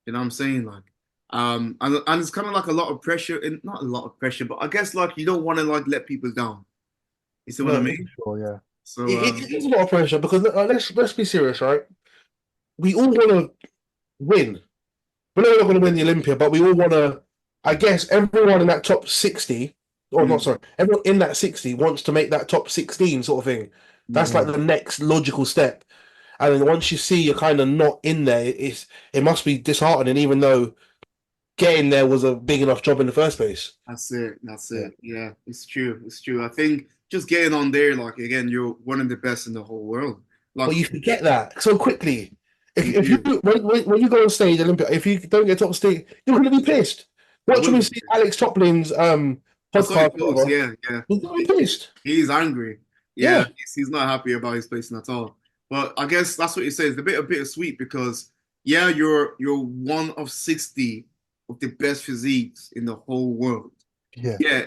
You know what I'm saying? Like, and it's kind of like a lot of pressure, and not a lot of pressure, but I guess like you don't want to like let people down. You see what I No, mean? Sure, yeah. So, it's a lot of pressure because let's be serious, right? We all want to win. We know we're not going to win the Olympia, but we all want to. I guess everyone in that top 60, or not, mm, sorry, everyone in that 60 wants to make that top 16 sort of thing. That's mm, like the next logical step. And then once you see you're kind of not in there, it must be disheartening, even though getting there was a big enough job in the first place. that's it. That's Yeah. it. Yeah, it's true. It's true. I think just getting on there, like again, you're one of the best in the whole world. But Like you forget that so quickly. you If you do. when you go on stage Olympia, if you don't get top stage, you're going to be pissed. I Watch will when you be see pissed. Alex Toplin's I saw your podcast, post. whatever. Yeah, yeah. You're going to be pissed. He's angry. Yeah, Yeah, he's not happy about his placing at all. But I guess that's what you say. It's a bit bittersweet because yeah, you're one of 60 of the best physiques in the whole world. Yeah. Yeah,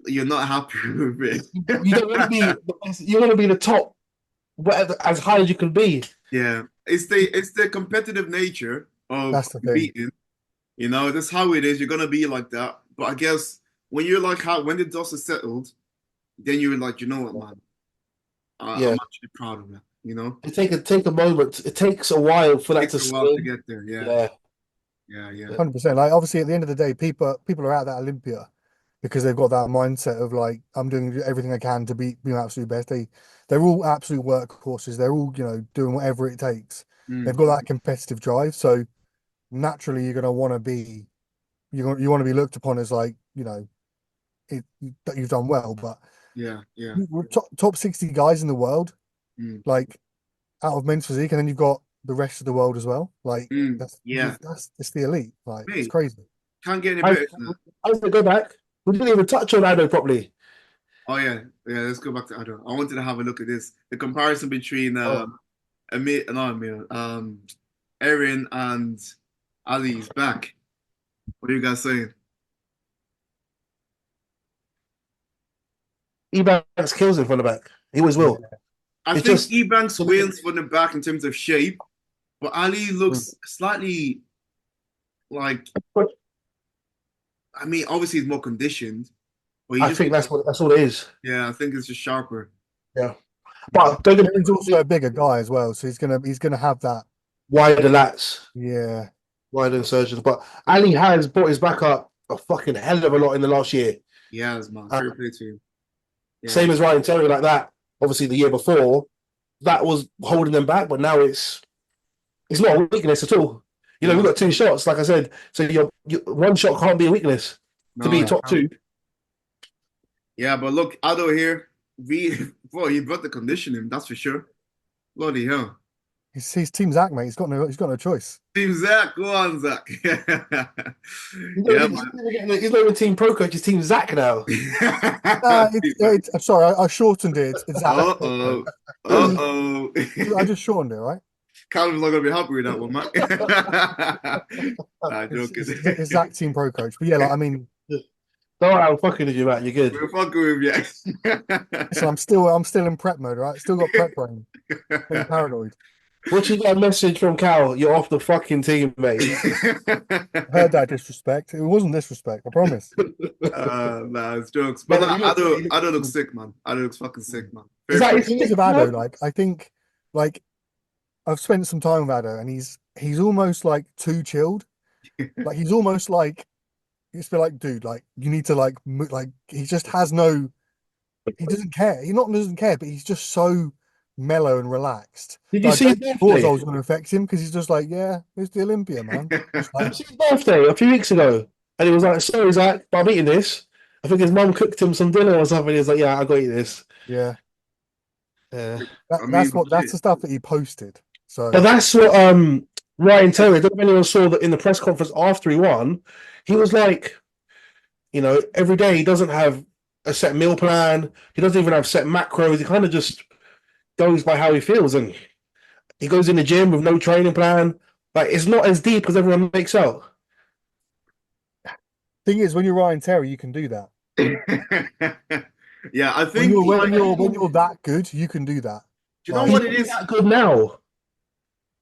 you're not happy with you don't want to it. be the best, you want to be the top, whatever, as high as you can be. Yeah, it's the competitive nature of That's the thing. competing. You know, that's how it is. You're gonna be like that. But I guess when you're like how when the dust is settled, then you're like, you know what, man, I'm Yeah, actually proud of that. You know, take a moment. It takes a while for that takes to a while to sink. get there. Yeah, Yeah, yeah, yeah. 100%. Like obviously at the end of the day, people are at that Olympia because they've got that mindset of like, I'm doing everything I can to be my absolute best. They're all absolute workhorses. They're all, doing whatever it takes. They've Mm, got that competitive drive. So naturally you're gonna want to be you want to be looked upon as like, that you've done well. But yeah, yeah. we're top 60 guys in the world, Mm, like out of men's physique, and then you've got the rest of the world as well. Like yeah. that's it's the elite. Like it's Mate, crazy. can't get any I better than that. I was gonna go back. We didn't even touch on Ado properly. Oh yeah, yeah. Let's go back to Adam. I wanted to have a look at this. The comparison between Oh, Amir, Erin and Ali's back. What are you guys saying? Ebanks kills him from the back. He always Yeah. will. I It's think just Ebanks wins from the back in terms of shape, but Ali looks slightly like. I mean, obviously he's more conditioned, but he I just think that's all it is. yeah. I think it's just sharper. Yeah. Yeah. But don't get me And he's wrong, also a bigger guy as well, so he's gonna have that. wider lats, Yeah, wider insertions. But Ali has brought his back up a fucking hell of a lot in the last year. Yes, man. Uh, Fair play to you. Yeah. Same as Ryan Terry, like that. Obviously, the year before, that was holding them back, but now it's not a weakness at all. We've No, got two shots, like I said. So your one shot can't be a weakness to no, be it yeah. top can't. two. Yeah, but look, Ado here, boy, he brought the conditioning, that's for sure. Bloody hell. He's Team Zach, mate. He's got no choice. Team Zach, go on, Zach. He's not Yeah, even, he's not even team pro coach, he's team Zach now. Nah, man. I'm sorry, I shortened it. It's Zach. Uh-oh. Uh-oh. I just shortened it, right? Callum's not gonna be happy with that one, man. Nah, It's, joking. it's, it's Zach Team Pro Coach. But yeah, like I mean, No, I'm fucking with you, Matt. You're good. We're fucking with you. listen, I'm still in prep mode, right? Still got prep brain. Getting paranoid. What you got a message from Cal? You're off the fucking team, mate. Heard that disrespect. It wasn't disrespect, I promise. Nah, it's jokes. But No, nah, you look, I don't look sick, man. I don't look fucking sick, man. is Fair that play. The thing is with Ado, like I think, like I've spent some time with Ado, and he's almost like too chilled. Like he's almost like it's been like, dude, like you need to like like he just has no. He doesn't care. He not doesn't care, but he's just so mellow and relaxed. Did That you I see his don't thought I birthday? was going to affect him because he's just like, yeah, it's the Olympia, man. Just Did like, you see his birthday a few weeks ago? And he was like, sorry, Zach, but I'm eating this. I think his mum cooked him some dinner or something. He was like, yeah, I got to eat this. yeah, Yeah. I mean, that's shit. the stuff that he posted. But So that's what Ryan Terry, I don't know if anyone saw that in the press conference after he won, he was like, every day he doesn't have a set meal plan. He doesn't even have set macros. He kind of just goes by how he feels. And he goes in the gym with no training plan. Like, it's not as deep as everyone makes out. thing is, when you're Ryan Terry, you can do that. Yeah, I When think you're like, when you're that good, you can do that. do you know Like, He's what it only is? that good now.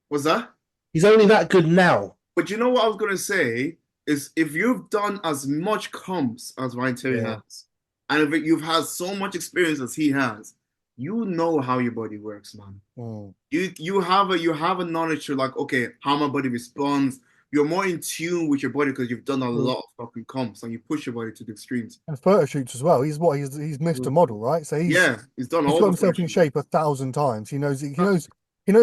Was that? He's only that good now. But you know what I was gonna say is if you've done as much comps as Ryan Terry Yeah. has, and if you've had so much experience as he has, you know how your body works, man. Mm. You have a knowledge to like, okay, how my body responds. You're more in tune with your body because you've done a lot of fucking comps and you push your body to the extremes. And photo shoots as well. He's Mr. Model, right? So Yeah, he's done he's all got the himself in functions. shape 1,000 times. He knows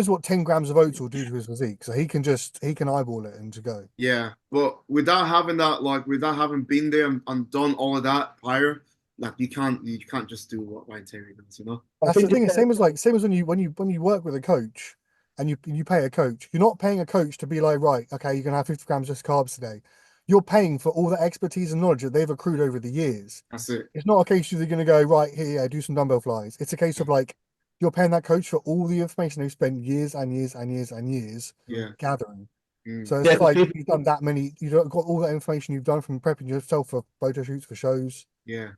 what 10 grams of oats will do to his physique. So he can eyeball it and to go. Yeah, but without having that, like without having been there and done all of that prior, like you can't just do what Ryan Terry does, you know? I That's the think thing. It's it's, same as when you work with a coach and you pay a coach. You're not paying a coach to be like, right, okay, you're gonna have 50 grams of carbs today. You're paying for all the expertise and knowledge that they've accrued over the years. That's it. It's not a case you're going to go right here, yeah, do some dumbbell flies. It's a case of like you're paying that coach for all the information they've spent years and years and years and years Yeah. gathering. Mm. So yeah, it's like you've done that many, you've got all that information you've done from prepping yourself for photo shoots, for shows. Yeah.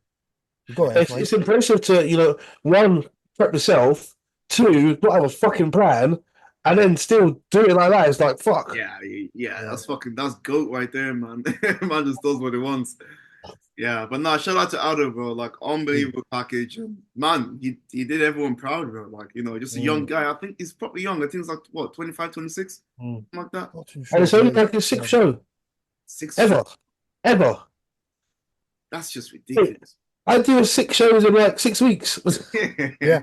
You've got that it's information. impressive to, one, prep yourself, two, not have a fucking plan, and then still do it like that. It's like, fuck. Yeah, yeah, that's GOAT right there, man. Man just does what he wants. Yeah, but no, shout out to Aldo, bro. Like unbelievable package. Man, he did everyone proud, bro. Like, just a young Mm. guy. I think he's probably young. I think it's like what, 25, 26? Mm. Something like that. Not too And sure. it's only like his sixth show Six ever. Ever. That's just ridiculous. I do 6 shows in like 6 weeks. Yeah.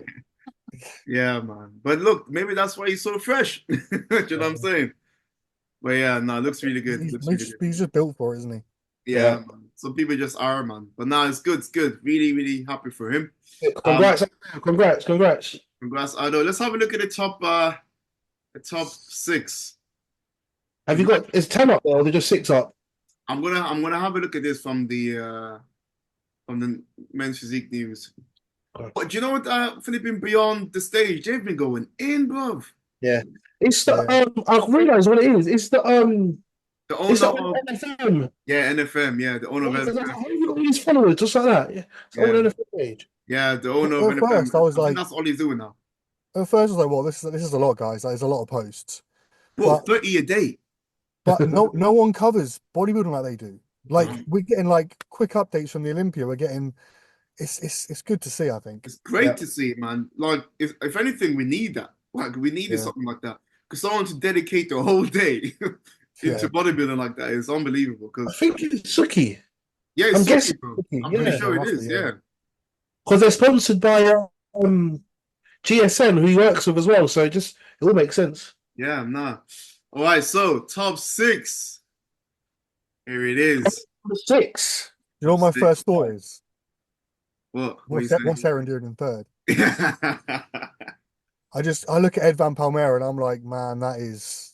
Yeah, man. But look, maybe that's why he's so fresh. Do you know what I'm saying? But yeah, no, it looks really good. He's, Looks he's really just, good. he's just built for it, isn't he? Yeah, Yeah. man. Some people just are, man. But no, it's good. It's good. Really, really happy for him. Congrats, congrats. Congrats, Aldo. Let's have a look at the top six. Have you got, is 10 up there or they're just 6 up? I'm gonna have a look at this from the men's physique news. Okay. But do you know what, Philippine Beyond the Stage, they've been going in, bruv. Yeah. It's the, Yeah. I realize what it is. It's the, The it's the owner of NFM. NFM, the owner of How NFM. have you got all these followers just like that? Yeah. It's the Yeah. old NFM page. Yeah, the owner of At NFM. first, I was think like, that's all he's doing now. well, this is a lot, guys. Like, there's a lot of posts, Bro, but 30 a day. but no one covers bodybuilding like they do. Like Mhm. we're getting like quick updates from the Olympia. We're getting it's good to see, I think. It's great Yeah. to see it, man. Like, if anything, we need that. Like, we needed Yeah. something like that. Because someone to dedicate the whole day Yeah. into bodybuilding like that is unbelievable. I Because think it's Suki. yeah, I'm it's guessing Suki, bro. Suki, I'm yeah. pretty sure It it must is. be, Yeah. yeah. Because they're sponsored by GSN, who he works with as well. So it all makes sense. Yeah, nah. All right, so top six. Here it is. Number 6. You know what my Six. first thought is? What? What's Aaron doing in third? Yeah. I look at Ed Van Palmera and I'm like, man, that is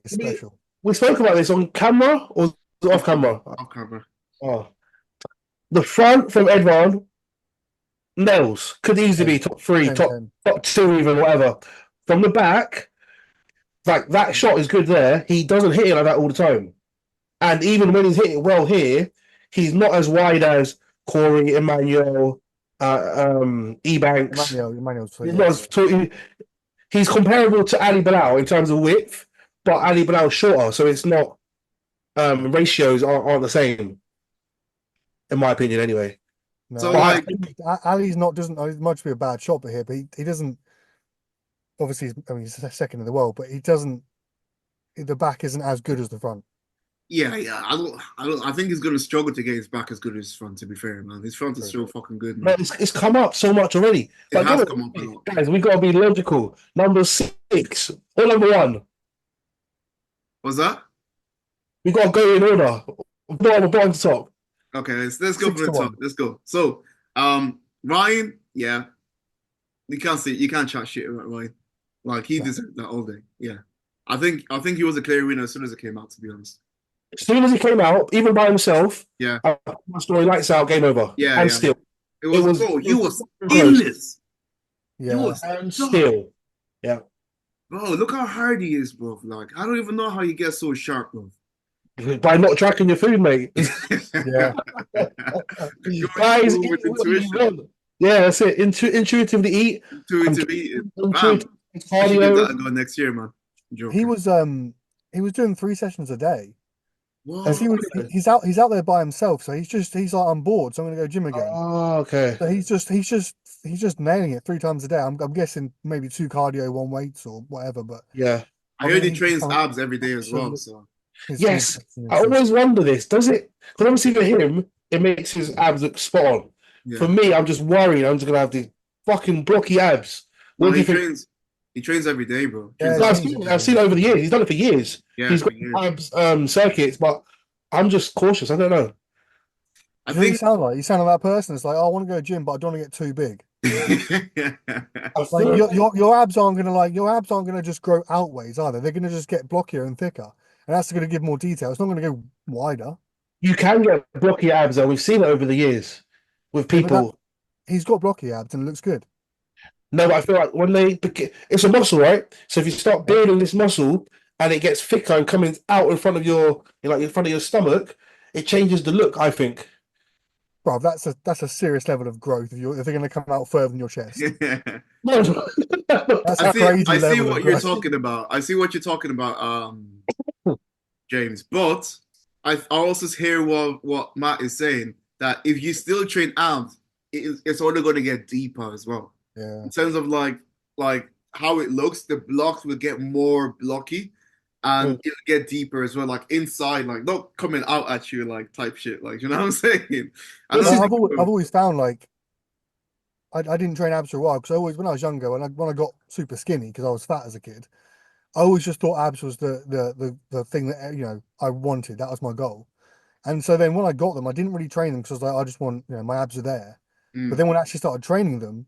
special. We spoke about this on camera or off camera? Off camera. Oh. The front from Edvan, nails. Could easily be top 3, 10, top 10. top 2 even, whatever. From the back, like that shot is good there. He doesn't hit it like that all the time. And even when he's hit it well here, he's not as wide as Corey, Emmanuel, Ebanks. Emmanuel's He's not as he's comparable to Ali Bilal in terms of width, but Ali Bilal's shorter, so it's not ratios aren't the same, in my opinion, anyway. No, So, I like- think Ali's doesn't much be a bad shot here, but he doesn't. Obviously, he's second in the world, but he doesn't. The back isn't as good as the front. Yeah. I think he's gonna struggle to get his back as good as his front. To be fair, man, his front is so fucking good, man. But it's come up so much already. It has come up a lot. Guys, we gotta be logical. Number 6 or number 1. What's that? We gotta go in order. Bottom to top. Okay, let's go 6 for the to top. 1. Let's go. So, Ryan, yeah, you can't chat shit about Ryan. Like he No. deserved that all day. Yeah, I think he was a clear winner as soon as it came out. To be honest. As soon as he came out, even by himself, Yeah. my story lights out, game over. Yeah, And yeah. still. It was. It Bro, you was in close. this. Yeah, You was And done. still. Bro, look how hard he is, bro. Like I don't even know how you get so sharp, bro. By not tracking your food, mate. yeah. Guys, Going eat with what you intuition. want. Yeah, that's it. Intuitively eat. Intuitive eating. Bam. Intuitive I should give that a cardio. go next year, man. I'm joking. He was he was doing 3 sessions a day. Because What? he's out there by himself, so he's like, I'm bored, so I'm gonna go gym again. Oh, okay. So he's just nailing it 3 times a day. I'm guessing maybe 2 cardio, 1 weights or whatever, but Yeah. I I heard mean he he's trains become abs every day as well. absolute So his Yes. I always wonder this. Does it? Because obviously for him, it makes his abs look spot on. yeah. For me, I'm just worried. I'm just gonna have these fucking blocky abs. No, What do you think? he trains every day, bro. He Yeah, trains he No, every trains every I've seen day. it over the years. He's done it for years. yeah, He's for got years. abs circuits, but I'm just cautious. I don't know. I You know what you think sound like? You sound like that person. It's like, oh, I want to go to gym, but I don't want to get too big. I Like feel your abs aren't gonna just grow outways, are they? They're gonna just get blockier and thicker. And that's gonna give more detail. It's not gonna go wider. you can get blocky abs, though. We've seen it over the years with Yeah, but that people. he's got blocky abs and it looks good. No, but I feel like when it's a muscle, right? So if you start Yeah. building this muscle and it gets thicker and coming out in front of like in front of your stomach, it changes the look, I think. Bro, that's a serious level of growth if they're gonna come out further than your chest. No, That's I a see. crazy I see level of what you're growth. talking about. I see what you're talking about, James. But I also hear what Matt is saying that if you still train abs, it's only going to get deeper as well. Yeah. In terms of like how it looks, the blocks will get more blocky, and Mm. it'll get deeper as well. Like inside, like not coming out at you like type shit. Like you know what I'm saying? I don't This know. is I've always found like I didn't train abs for a while because I always when I was younger when I got super skinny because I was fat as a kid, I always just thought abs was the thing that I wanted. That was my goal. And so then when I got them, I didn't really train them because I was like, I just want, my abs are there. But Mm, then when I actually started training them,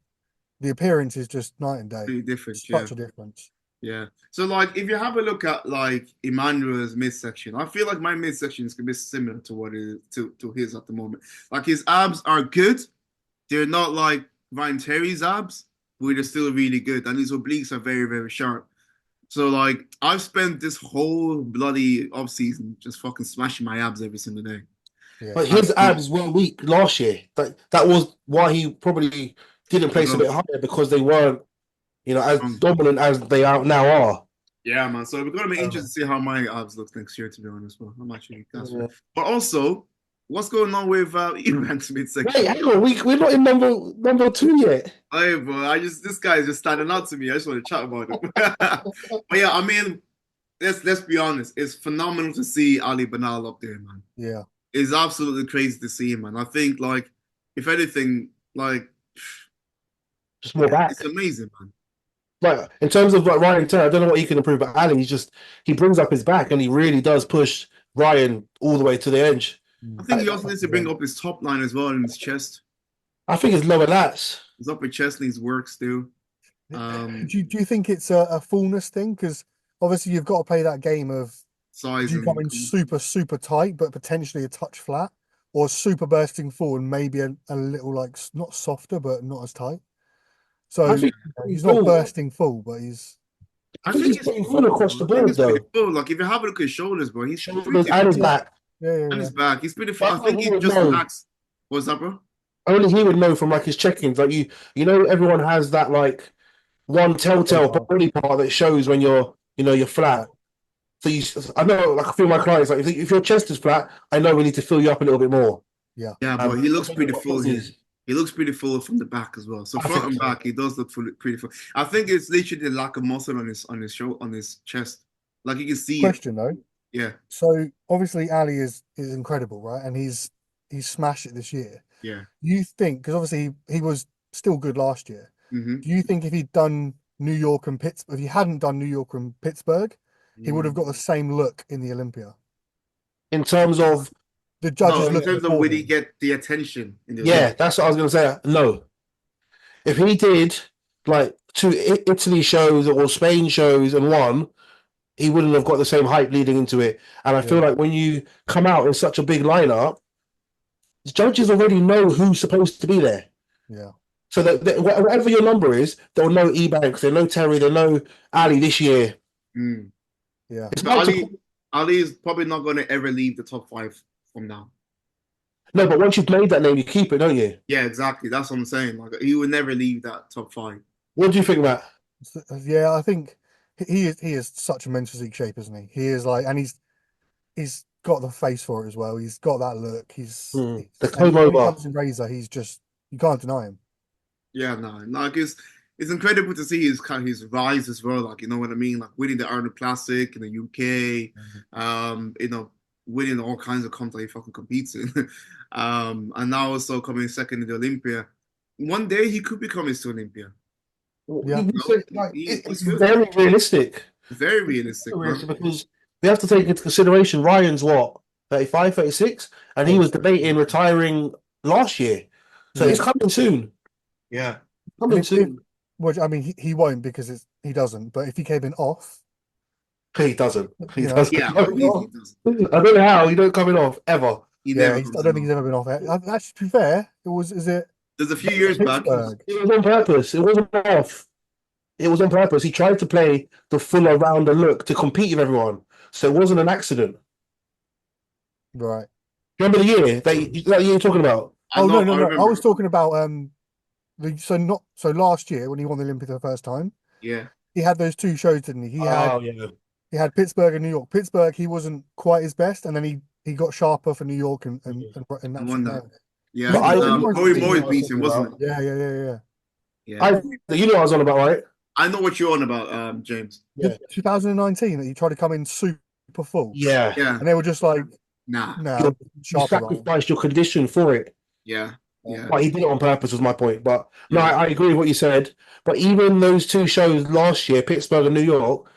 the appearance is just night and day. pretty different, yeah. Such a difference. Yeah. So like if you have a look at like Emmanuel's midsection, I feel like my midsection is gonna be similar to what it is to his at the moment. Like his abs are good. They're not like Ryan Terry's abs, but they're still really good. And his obliques are very, very sharp. So like I've spent this whole bloody off season just fucking smashing my abs every single day. But Yeah. his abs were weak last year. That was why he probably didn't place a bit higher because they weren't, as dominant as they are now are. Yeah, man. So we're gonna be interested to see how my abs look next year. To be honest, bro, I'm actually that's right. But also, what's going on with Iran's midsection? Wait, hang on, we're not in number two yet. Hey, bro, this guy is just standing out to me. I just want to chat about him. But yeah, I mean, let's be honest. It's phenomenal to see Ali Banal up there, man. Yeah. It's absolutely crazy to see him, man. I think like if anything, like Just more back. it's amazing, man. Like in terms of like Ryan Terry, I don't know what he can improve, but Ali, he brings up his back and he really does push Ryan all the way to the edge. I think he also needs to bring up his top line as well in his chest. I think his lower lats. His upper chest needs work still. Do you think it's a fullness thing? Because obviously you've got to play that game of Size do you come in super, super tight, but potentially a touch flat, or super bursting forward, maybe a little like not softer, but not as tight. So I think he's not bursting full, but I think he's pretty full across the board, though. Full. Like if you have a look at his shoulders, bro, he's Shoulders and his back. And his back. He's pretty full. I think he just lacks. What's that, bro? Only he would know from like his check-ins. Like everyone has that like one telltale body part that shows when you're flat. So I know, like I feel my clients like if your chest is flat, I know we need to fill you up a little bit more. Yeah, but he looks pretty full here. He looks pretty full from the back as well. So front and back, he does look pretty full. I think it's literally the lack of muscle on his chest. Like you can see. Question though. Yeah. So obviously Ali is incredible, right? And he's smashed it this year. Yeah. You think because obviously he was still good last year. Mm-hmm. Do you think if he'd done New York and Pittsburgh, if he hadn't done New York and Pittsburgh, he would have got the same look in the Olympia? In terms of the judges, in terms of would he get the attention? Yeah, that's what I was going to say. No, if he did like 2 Italy shows or Spain shows and won, he wouldn't have got the same hype leading into it. And I feel like when you come out in such a big lineup, the judges already know who's supposed to be there. Yeah. So that whatever your number is, they'll know Ebanks, they'll know Terry, they'll know Ali this year. Mm. Yeah. Ali is probably not going to ever leave the top 5 from now. No, but once you've made that name, you keep it, don't you? Yeah, exactly. That's what I'm saying. Like he would never leave that top 5. What do you think about? Yeah, I think he is such a men's physique shape, isn't he? He is like, and he's got the face for it as well. He's got that look. The And comb when he over. comes in Razor, he's just, you can't deny him. Yeah, no, like it's incredible to see his rise as well. Like, you know what I mean? Like winning the Arnold Classic in the UK, you know, winning all kinds of comps that he fucking competes in. And now also coming second in the Olympia. One day he could become Mr. Olympia. Yeah. Like, He's it's good. very realistic. Very realistic, man. Because we have to take into consideration Ryan's what, 35, 36? And he was debating retiring last year. So it's coming soon. Yeah. And Coming soon. which I mean, he won't because he doesn't. But if he came in off, He doesn't. He You know, doesn't. Yeah, come easy off. does. I don't know how he don't coming off ever. He yeah, never I comes don't think in. he's ever been off it. Actually, to be fair, it was. Is it There's a few years back. Pittsburgh? It was on purpose. It wasn't off. It was on purpose. He tried to play the fuller rounder look to compete with everyone. So it wasn't an accident. Right. Remember the year that year you're talking about? I Oh know, no. I remember. was talking about so last year when he won the Olympic for the first time, Yeah. he had those two shows, didn't he? Yeah. He had Pittsburgh and New York. Pittsburgh, he wasn't quite his best, and then he got sharper for New York and I that's wonder. nailed it. Yeah. But Corey beat him, wasn't it? Yeah. Yeah. You know what I was on about, right? I know what you're on about, James. Yeah. 2019 that he tried to come in super full. Yeah. Yeah. And they were just like, Nah. no, You sharper. Right? sacrificed your condition for it. Yeah. Yeah. But he did it on purpose, was my point. But no, Yeah. I agree with what you said. But even those two shows last year, Pittsburgh and New York,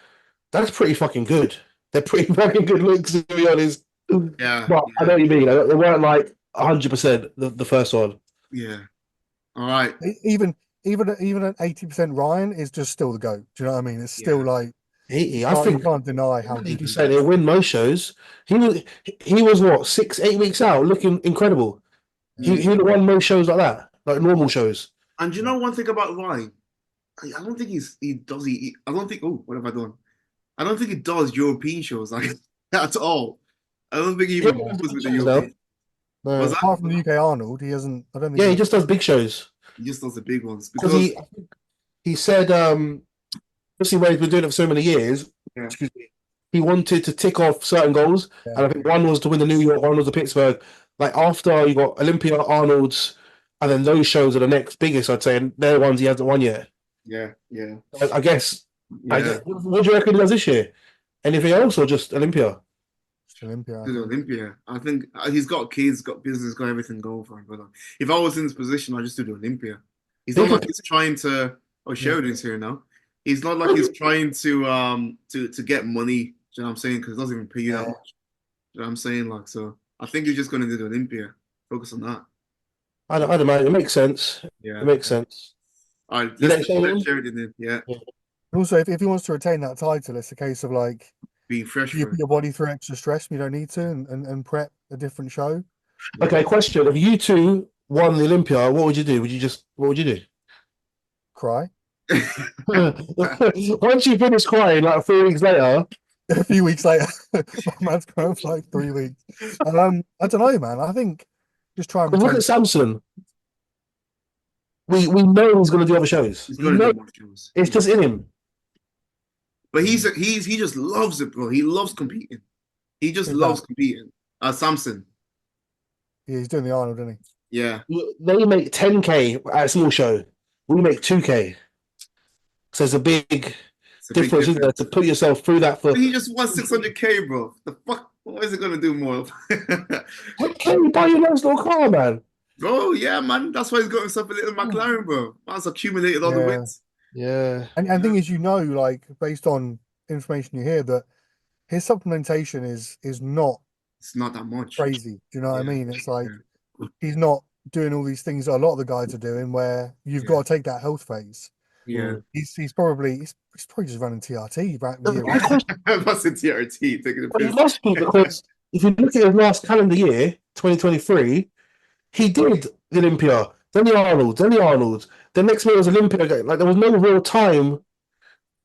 that's pretty fucking good. They're pretty fucking good looks, to be honest. Yeah. But I know what you mean. They weren't like 100% the first one. Yeah. All right. Even at 80% Ryan is just still the GOAT. Do you know what I mean? It's still like I you think can't deny how good you he say is. he'll win most shows. He was what, 6-8 weeks out, looking incredible. He would have won most shows like that, like normal shows. And you know one thing about Ryan? I don't think I don't think, oh, what have I done? I don't think he does European shows like at all. I don't think he even Yeah, goes with the shows, European. No. Was that? Apart from the UK Arnold, he hasn't. I don't think. Yeah, he just does big shows. He just does the big ones Because because he said, obviously, where he's been doing it for so many years, Yeah. excuse me, he wanted to tick off certain goals. Yeah. And I think one was to win the New York, one was the Pittsburgh. Like after you got Olympia, Arnold's, and then those shows are the next biggest, I'd say, and they're the ones he hasn't won yet. yeah. I guess. Yeah. What do you reckon he does this year? Anything else or just Olympia? Olympia. I To the think. Olympia. I think he's got kids, got business, got everything going for him. But if I was in this position, I'd just do the Olympia. He's not like he's trying to. Oh, Sheridan's here now. He's not like he's trying to get money. You know what I'm saying? Because it doesn't even pay you that much. You know what I'm saying? Like, so I think he's just going to do the Olympia. Focus on that. I don't know. It makes sense. Yeah. It makes sense. All right, You let's know, let Sheridan in. Yeah, Also, if he wants to retain that title, it's a case of like being fresh you for put it. your body through extra stress when you don't need to, and prep a different show. Okay, question. If you two won the Olympia, what would you do? What would you do? Cry. Once you finish crying, like 3 weeks later, A few weeks later, my man's crying for like 3 weeks. I don't know, man. I think just try and look retain. at Samson. We know he's going to do other shows. He's We going to know do more shows. it's just in him. But he just loves it, bro. He loves competing. He just loves competing. Samson. Yeah, he's doing the Arnold, isn't he? Yeah. They make 10K at a small show. We make 2K. So it's a big It's a big difference, isn't there, to put yourself through that for He just won 600K, bro. The fuck? What is it gonna do more? 10K. Buy your nice little car, man. Bro, yeah, man. That's why he's got himself a little McLaren, bro. Man's accumulated all the Yeah. wins. Yeah. And the thing is, like based on information you hear, that his supplementation is not It's not that much. crazy. Do you know what I Yeah. mean? It's like Yeah. he's not doing all these things that a lot of the guys are doing, where you've got to take that health phase. Yeah. He's probably just running TRT right year. That's in TRT taking a But it piss. must be because if you look at his last calendar year, 2023, he did the Olympia, then the Arnold, then the Arnold. The next year was Olympia again. Like there was no real time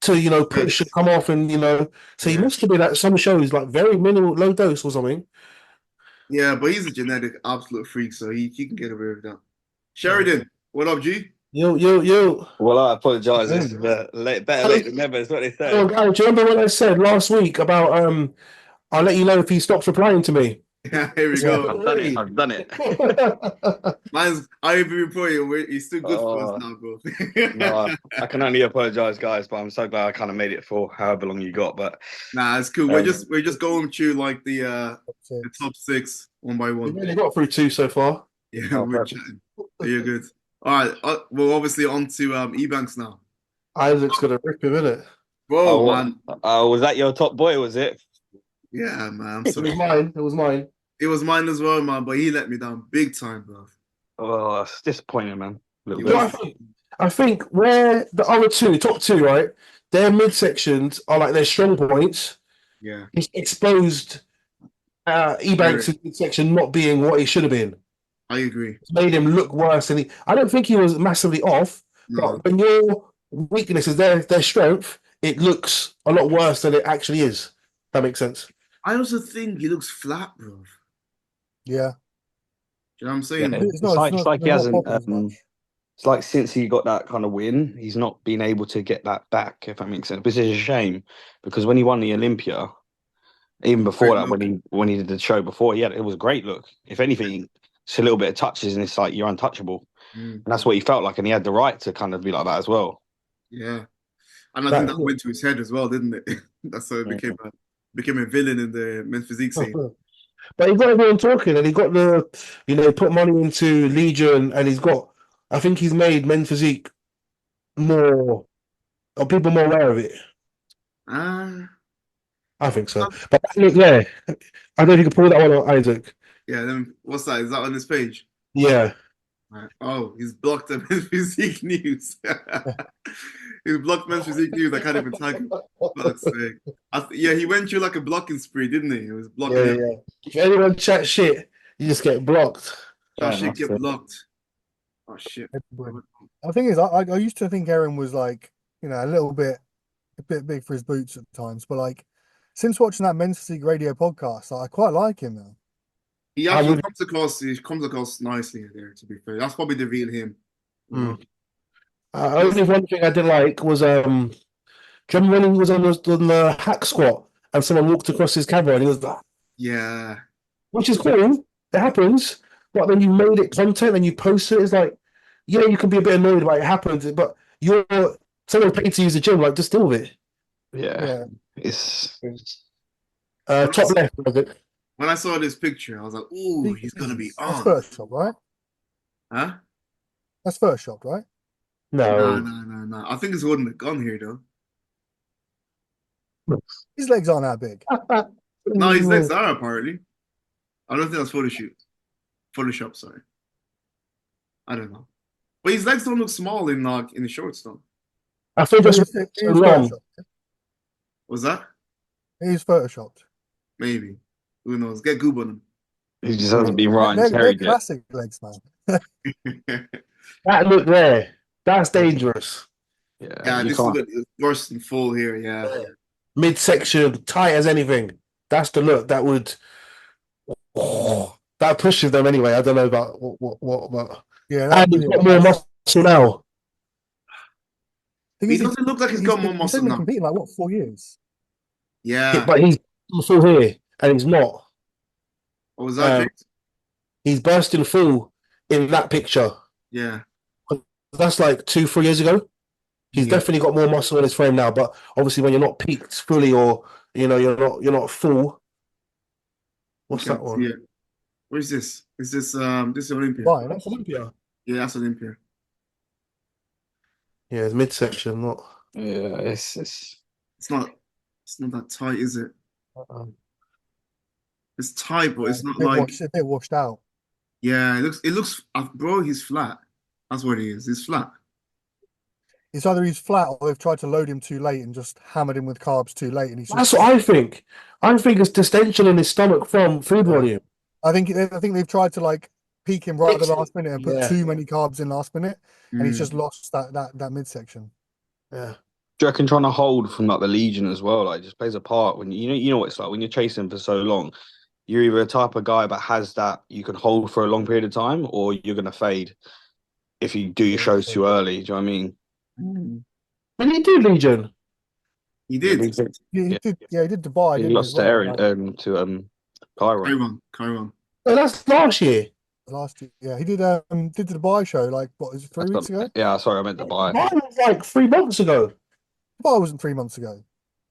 to push and come off and So he must have been at some shows like very minimal, low dose or something. Yeah, but he's a genetic absolute freak, so he can get away with that. Sheridan, what up, G? Yo. Well, I apologise. It's Hey. better late than never. Is what they Oh, say. guys, do you remember what I said last week about I'll let you know if he stops replying to me. Yeah, here we Yeah. go. I've done it. I've done it. Mine's I even report you. He's still good for us Oh now, bro. no, I can only apologise, guys. But I'm so glad I kind of made it for however long you got. But Nah, it's cool. um, We're just going through like the Six. top six one by We've one. only got through two so far. Yeah, oh, we're perfect. chatting. So you're good. All right. Well, obviously on to Ebanks now. Isaac's gonna rip him, innit? Bro, Oh, man. was that your top boy? Was it? Yeah, man. I'm It was sorry. mine. It was mine. It was mine as well, man. But he let me down big time, bro. Oh, it's disappointing, man. A He little You know bit. what was. I think where the other two, top two, right? Their midsections are like their strong points. Yeah. He's exposed Eric, Ebanks' midsection not being what he should have been. I agree. It's made him look worse, and I don't think he was massively off. No, But when your weakness is their strength, it looks a lot worse than it actually is. That makes sense. I also think he looks flat, bro. Yeah. You know what I'm Yeah, saying? It's not. It's it's not. like he They're not hasn't. popping as much. It's like since he got that kind of win, he's not been able to get that back. If that makes sense, which is a shame because when he won the Olympia, even before Great that, look. when he did the show before, it was a great look. If anything, just a little bit of touches, and it's like you're untouchable, Mm, and that's what he felt like, and he had the right to kind of be like that as well. yeah. And I think That, that went to his head as well, didn't it? That's how it Mhm. became a villain in the men's physique scene. but he got everyone talking, and he got put money into Legion, and I think he's made men's physique more, or people more aware of it. Ah, I think so. But look there, I don't know if you can pull that one out, Isaac. yeah. Then what's that? Is that on his page? Yeah. Right. Oh, he's blocked the men's physique news. He's blocked men's physique news. I can't even tag him. Fuck's sake. Yeah, he went through like a blocking spree, didn't he? He was blocking Yeah, it. yeah. If anyone chat shit, you just get blocked. That Yeah, shit that's get it. blocked. Oh shit. Everybody. The thing is, I used to think Aaron was like, a bit big for his boots at times, but like, since watching that Men's Physique Radio podcast, I quite like him now. He I'm actually with comes across nicely there, to be fair. That's probably the real him. mm. Only one thing I did like was do you remember when he was on the hack squat and someone walked across his camera and he was like, Yeah. which is cool, it happens, but then you made it content and you post it. It's like, yeah, you can be a bit annoyed about it happens, but you're someone paid to use the gym, like just deal with it. Yeah, Yeah. it's When I, Top left of it. when I saw this picture, I was like, ooh, he's gonna be That's on. first shot, right? Huh? That's first shot, right? Nah, No. nah, nah, nah. I think he's holding a gun here though. His legs aren't that big. No, his legs are apparently. I don't think that's Photoshop, sorry. I don't know. But his legs don't look small in the shorts though. I think But that's it so is long. photoshopped. Was that? It is photoshopped. Maybe. Who knows? Get Goob on he just hasn't been right and They're carried yet. classic legs, man. him. That look there. That's dangerous. Yeah, Yeah, you this is can't. good. It's burst in full here, yeah. Midsection, tight as anything. That's the look that would that pushes them anyway. I don't know about what but Yeah, and he's got more that's muscle now. thing He is, doesn't look like he's got more he's muscle only been now. competing like what 4 years. Yeah. But he's full here and he's not. What was that, James? He's bursting full in that picture. Yeah. That's like 2-3 years ago. He's Yeah. definitely got more muscle in his frame now. But obviously, when you're not peaked fully, or you're not full. What's Okay, that one? yeah. Where is this? Is this Olympia? Why? That's Olympia. Yeah, that's Olympia. Yeah, it's midsection, not. Yeah, It's not that tight, is it? Uh-uh. It's tight, but it's A not bit like a bit washed out. yeah, it looks bro, he's flat. That's what he is. He's flat. It's either he's flat or they've tried to load him too late and just hammered him with carbs too late, and he's That's just. what I think. I think it's distension in his stomach from food Yeah. volume. I think they've tried to like peak him right at the last minute and put Yeah. too many carbs in last minute, and he's Mm. just lost that midsection. Yeah. Do you reckon trying to hold from like the Legion as well, like just plays a part when you know what it's like when you're chasing for so long. You're either a type of guy that has that you can hold for a long period of time, or you're gonna fade. if you do your shows too early. Do you know what I mean? Did he do Legion? He Yeah, did. He did. Yeah, he did Dubai, he didn't he, as lost to well? Aaron, Like Chiron. Chiron. No, that's last year. last year. Yeah, he did the Dubai show. Like what was it, 3 weeks ago? Yeah, sorry, I meant to buy. Dubai was like 3 months ago. Dubai wasn't 3 months ago.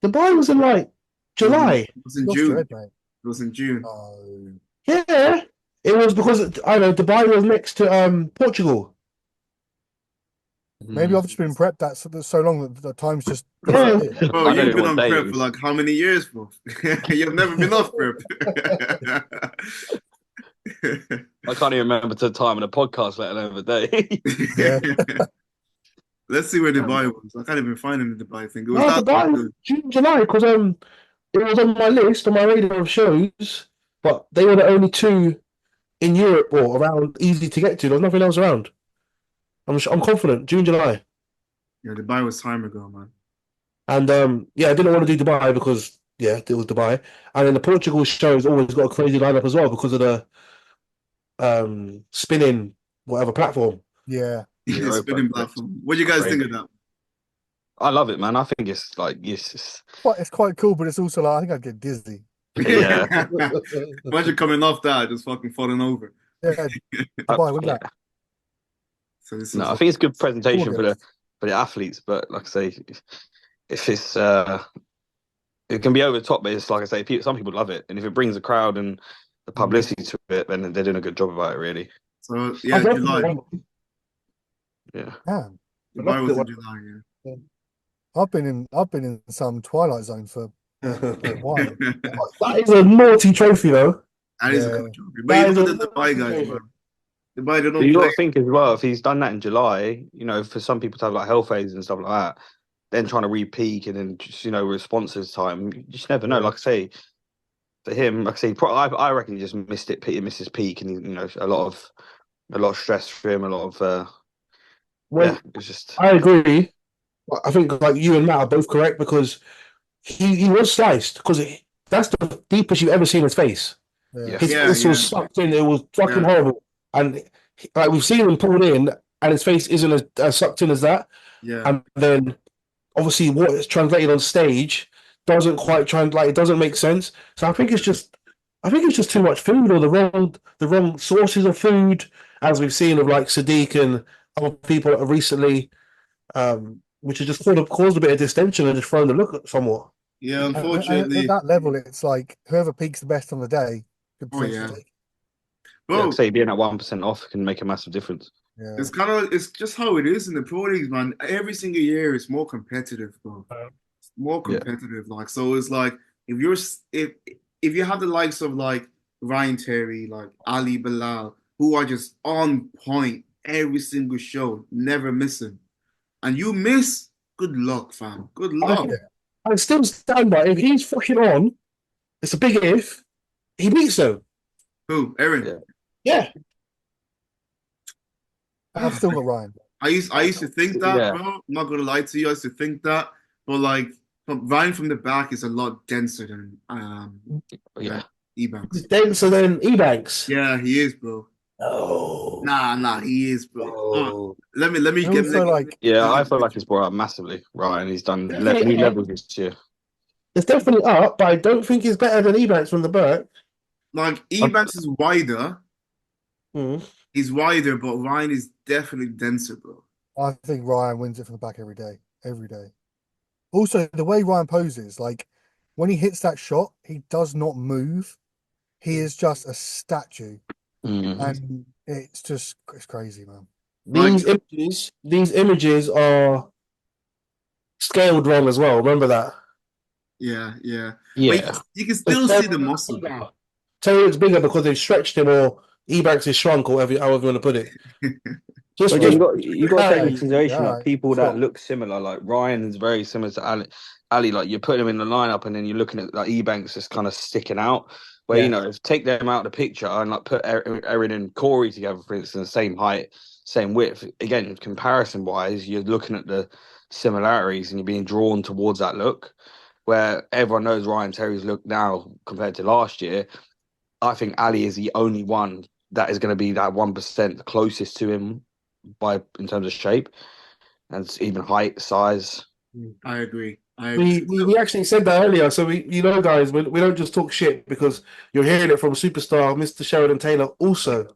Dubai was in like July. It was in You lost your June. head, mate. It was in June. Oh, Yeah, it was because I know Dubai was next to Portugal. maybe I've just been prepped that so long that the time's just Yeah. disappeared. Bro, I know you've been what on day prep it for is. like how many years, bro? You've never been off prep. I can't even remember the time of the podcast, let alone the day. Yeah. Let's see where Dubai was. I can't even find him in Dubai thing. It was No, that Dubai was June, July because it was on my list on my radar of shows, but they were the only two in Europe or around easy to get to. There's nothing else around. I'm confident. June, July, Yeah, Dubai was time ago, man. and yeah, I didn't want to do Dubai because yeah, it was Dubai, and then the Portugal show's always got a crazy lineup as well because of the spinning whatever platform. Yeah. Europa, Spinning platform. What do you guys think of that? I love it, man. I think it's like it's It's quite cool, but it's also like I think I'd get dizzy. yeah. Imagine coming off that, just fucking falling over. Yeah, Dubai, wouldn't that? So this No, is I think it's good presentation for Gorgeous. the athletes, but like I say, if it's it can be over the top, but it's like I say, some people love it, and if it brings the crowd and the publicity to it, then they're doing a good job about it, really. so I yeah, definitely July. want it. Yeah. Yeah. Dubai was in July, yeah. I've been in some Twilight Zone for a while. That is a naughty trophy, though. That is a Yeah. good trophy. But That you is look a at the Dubai guys, naughty man. Dubai, they But don't you got play. to think as well, if he's done that in July, you know, for some people to have like health aids and stuff like that, then trying to re-peak and then just, you know, responses time, you just never know. Like I say, for him, like I say, I reckon he just missed it. He missed his peak, and you know, a lot of stress for him, a lot of Well, yeah, it's just I agree. I think like you and Matt are both correct because he was sliced because that's the deepest you've ever seen his face. Yeah. His Yeah, face yeah. was sucked in. It was fucking Yeah. horrible. And like we've seen him pulled in, and his face isn't as sucked in as that. Yeah. And then obviously what is translated on stage doesn't quite like it doesn't make sense. So I think it's just too much food or the wrong sources of food, as we've seen of like Sadiq and other people that have recently, which has just caused a bit of distension and just thrown the look somewhat. Yeah, And at unfortunately. that level, it's like whoever peaks the best on the day could Oh, yeah. potentially take. yeah, like I Bro, say, being at 1% off can make a massive difference. Yeah. it's just how it is in the pro leagues, man. Every single year it's more competitive, bro. It's more Yeah. competitive. Like, so it's like if you have the likes of like Ryan Terry, like Ali Bilal, who are just on point every single show, never missing. And you miss, good luck, fam. Good luck. I still stand by if he's fucking on, it's a big if, he beats them. Who? Aaron. Yeah. Yeah. I've still got Ryan. I used to think that, Yeah. bro. I'm not gonna lie to you. I used to think that, but like Ryan from the back is a lot denser than Yeah. Ebanks. He's denser than Ebanks. Yeah, he is, bro. Oh. Nah, he is, bro. Oh. Let me And get also, like, Yeah, I feel like he's brought up massively, Ryan. He's done new levels this year. It's definitely up, but I don't think he's better than Ebanks from the back. like Ebanks is wider. Mm. He's wider, but Ryan is definitely denser, bro. I think Ryan wins it from the back every day. Every day. Also, the way Ryan poses, like when he hits that shot, he does not move. He is just a statue. Mhm. And it's crazy, man. These images are scaled wrong as well. Remember that. Yeah. Yeah. But you can still see the muscle. Terry's bigger because they've stretched him, or Ebanks is shrunk, or however you want to put it. Just But yeah, you got to take into Yeah, consideration yeah, like people sure. that look similar. Like Ryan is very similar to Ali. Like you put him in the lineup, and then you're looking at like Ebanks just kind of sticking out. Where you know, if take them out of the picture and like put Erin and Corey together, for instance, same height, same width. Again, comparison wise, you're looking at the similarities and you're being drawn towards that look. Where everyone knows Ryan Terry's look now compared to last year. I think Ali is the only one that is going to be that 1% closest to him in terms of shape and even height, size. I agree. I agree. We actually said that earlier. So guys, we don't just talk shit because you're hearing it from superstar Mr. Sheridan Taylor also.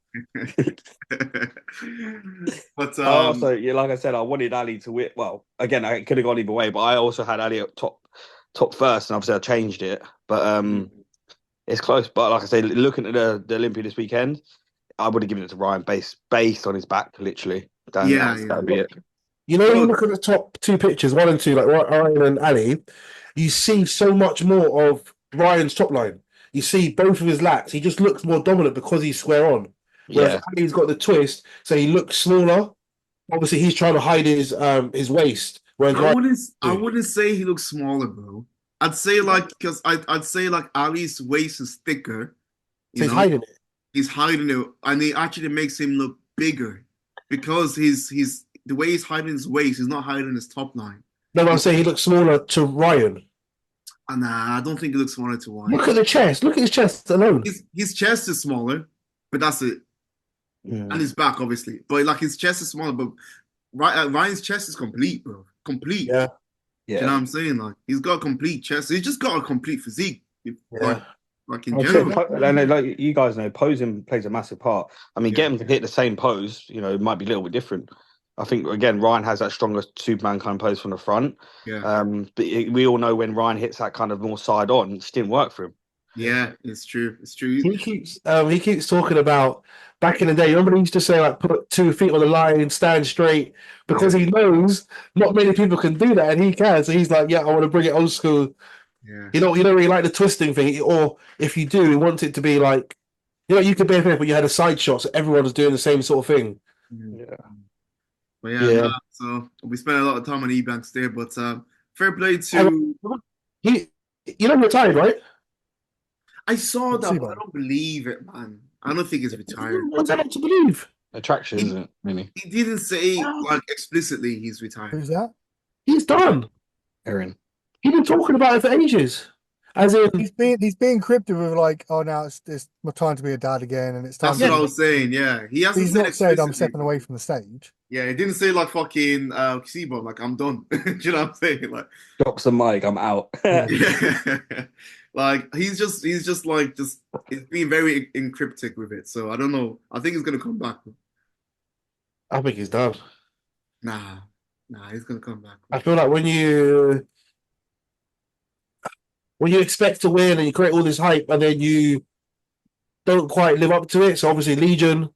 But I also, yeah, like I said, I wanted Ali to win. Well, again, I could have gone either way, but I also had Ali at top first, and obviously I changed it. But it's close. But like I say, looking at the Olympia this weekend, I would have given it to Ryan based on his back, literally. That'd be it. You know, you look at the top two pictures, 1 and 2, like Ryan and Ali, you see so much more of Ryan's top line. You see both of his lats. He just looks more dominant because he's square on. Whereas Ali's got the twist, so he looks smaller. Obviously, he's trying to hide his waist. Whereas I wouldn't say he looks smaller, bro. I'd say because I'd say like Ali's waist is thicker. So he's hiding it. He's hiding it, and it actually makes him look bigger because he's the way he's hiding his waist, he's not hiding his top line. No, I'm saying he looks smaller to Ryan. Nah, I don't think he looks smaller to Ryan. Look at the chest. Look at his chest alone. His chest is smaller, but that's it. Yeah. And his back, obviously. But like his chest is smaller, but Ryan's chest is complete, bro. Complete. Yeah. You know what I'm saying? Like he's got a complete chest. He's just got a complete physique. Yeah. Like in general. Like you guys know, posing plays a massive part. I mean, get him to hit the same pose, it might be a little bit different. I think again, Ryan has that stronger Superman kind of pose from the front. Yeah. But we all know when Ryan hits that kind of more side on, it just didn't work for him. Yeah, it's true. It's true. He keeps talking about back in the day. Remember, he used to say like, put 2 feet on the line, stand straight, because he knows not many people can do that, and he can. So he's like, yeah, I want to bring it old school. Yeah. You don't really like the twisting thing, or if you do, you want it to be like, you could be a but you had a side shot, so everyone was doing the same sort of thing. Yeah. But so we spent a lot of time on Ebanks there, but fair play to he. Retired, right? I saw that, but I don't believe it, man. I don't think he's retired. What's that to believe? Attraction, isn't it? Really? He didn't say like explicitly he's retired. Who's that? He's done. Aaron. He's been talking about it for ages. As in, he's being cryptic with like, oh, now it's my time to be a dad again, and it's time. That's what I was saying. Yeah, he's not said I'm stepping away from the stage. Yeah, he didn't say like fucking Seaborn, like I'm done. Do you know what I'm saying? Like, drops the mic, I'm out. Like he's being very encryptic with it. So I don't know. I think he's gonna come back. I think he's done. Nah, he's gonna come back. I feel like when you expect to win and you create all this hype and then you don't quite live up to it. So obviously Legion,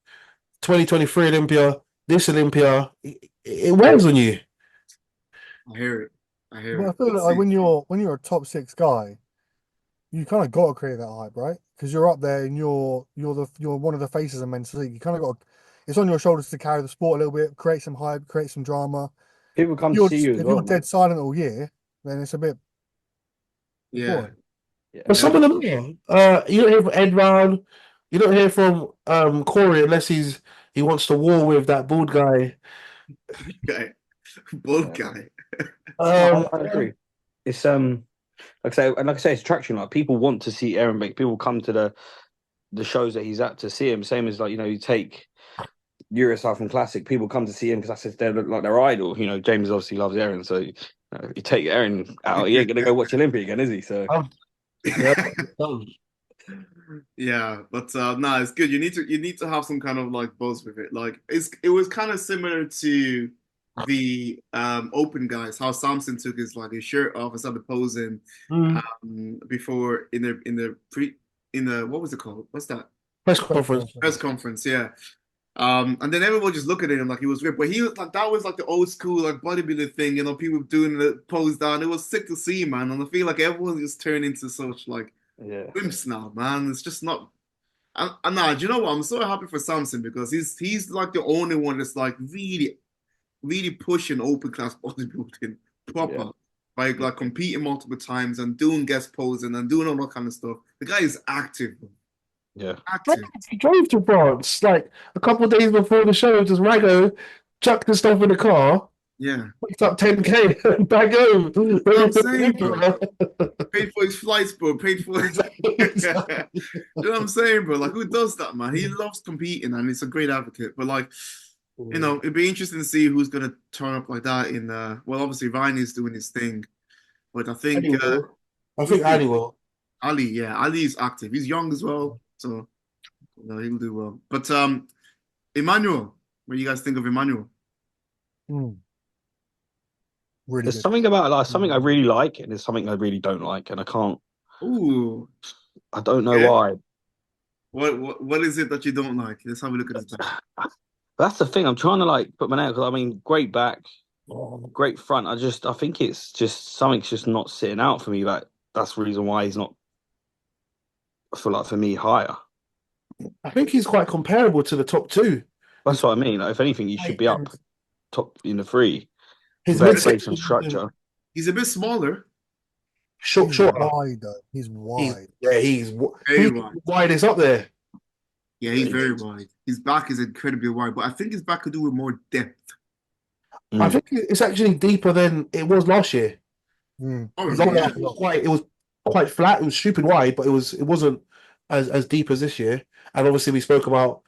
2023 Olympia, this Olympia, it wears on you. I hear it. I feel like when you're a top 6 guy, you kind of got to create that hype, right? Because you're up there and you're one of the faces of men's league. You kind of got it's on your shoulders to carry the sport a little bit, create some hype, create some drama. People come to see you. If you're dead silent all year, then it's a bit. Yeah. But some of them, you don't hear from Ed Round, you don't hear from Corey unless he wants to war with that bald guy. Bald guy. I agree. It's like I say, it's attraction. Like people want to see Aaron Banks. People come to the shows that he's at to see him. Same as like you take Eurostar from Classic. People come to see him because that's their idol. James obviously loves Aaron, so you take Aaron out, he ain't gonna go watch Olympia again, is he? So. Yeah, but no, it's good. You need to have some kind of like buzz with it. Like it was kind of similar to the open guys, how Samson took his shirt off and started posing before in the what was it called? What's that? Press conference. Press conference, yeah. And then everyone just looking at him like he was ripped. But he was like that was like the old school like bodybuilder thing, people doing the pose down. It was sick to see, man. And I feel like everyone just turned into such wimps now, man. It's just not. And now, do you know what? I'm so happy for Samson because he's like the only one that's like really, really pushing open class bodybuilding proper by like competing multiple times and doing guest posing and doing all that kind of stuff. The guy is active, bro. Yeah, active. He drove to France like a couple of days before the show. Just Rago chucked his stuff in the car. Yeah, picked up 10K and back home. You know what I'm saying, bro? Paid for his flights, bro. Paid for his. You know what I'm saying, bro? Like, who does that, man? He loves competing and he's a great advocate. But like, You know, it'd be interesting to see who's gonna turn up like that in well, obviously Ryan is doing his thing, but I think Ali will. I who's think the Ali will. Ali, yeah, Ali is active. He's young as well, so he'll do well. But Emmanuel, what do you guys think of Emmanuel? Mm, really There's good. something about like something I really like, and there's something I really don't like, and Ooh, I don't know yeah. why. What is it that you don't like? Let's have a look at his back. That's the thing. I'm trying to like put my name because I mean, great back, great front. I think it's just something's just not sitting out for me. Like that's the reason why he's not. I feel like for me higher. I think he's quite comparable to the top two. That's what I mean. Like, if anything, you should be up top in the three His compared to base and midsection, structure. He's a bit smaller, He's shorter. wide though. He's wide. very He's wide. wide is up there. Yeah, he's very wide. His back is incredibly wide, but I think his back could do with more depth. I think it's actually deeper than it was last year. Mm. Oh, Last really? year it was quite flat. It was stupid wide, but it wasn't as deep as this year. And obviously, we spoke about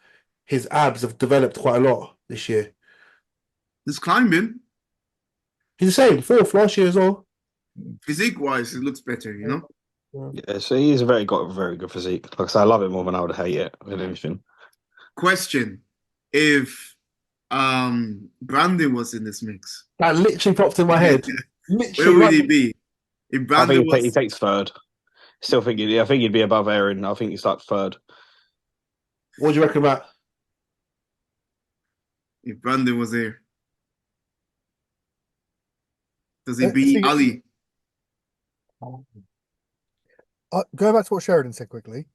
his abs have developed quite a lot this year. He's climbing. He's the same, fourth last year as well. Physique wise, it looks better, you know? Yeah, so got a very good physique. Like I said, I love it more than I would hate it with anything. Question. If Brandon was in this mix, That literally popped in my head. where would he be? If I Brandon think he was takes third. Still think I think he'd be above Aaron. I think he's like third. What do you reckon about? if Brandon was here, does he beat Ali? Going back to what Sheridan said quickly,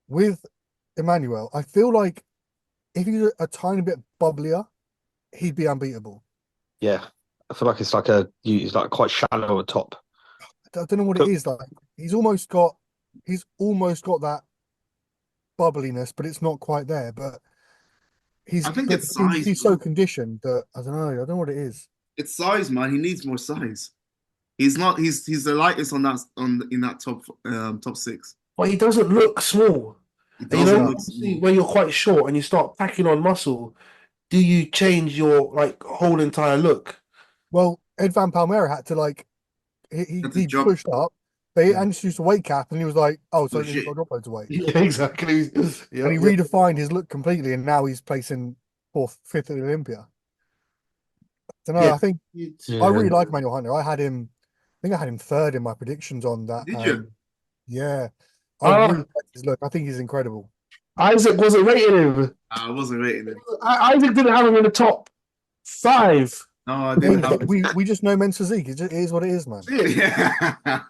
with Emmanuel, I feel like if he's a tiny bit bubblier, he'd be unbeatable. Yeah, I feel like he's like quite shallow at top. I don't know what it is like. He's almost got that bubbliness, but it's not quite there. But I think it's size. he's so conditioned that I don't know. I don't know what it is. It's size, man. He needs more size. He's not. He's the lightest on that in that top six. Well, he doesn't look small. He You doesn't know, look small. when you're quite short and you start packing on muscle, do you change your like whole entire look? Well, Ed Van Palmera had to like That's a he job. pushed up, but he Yeah. introduced a weight cap, and he was like, "Oh, so Oh, he's shit. got to drop loads of weight." Yeah, exactly. And he redefined his look completely, and now he's placing fourth, fifth at Olympia. I don't know. Yeah. I think Yeah. I really like Manuel Hunter. I think I had him third in my predictions on that. Did you? Yeah, I really like his look. I think he's incredible. Isaac wasn't rating him. I wasn't rating him. Isaac didn't have him in the top 5. No, I didn't have it. We just know men's physique. It is what it is, man. Yeah.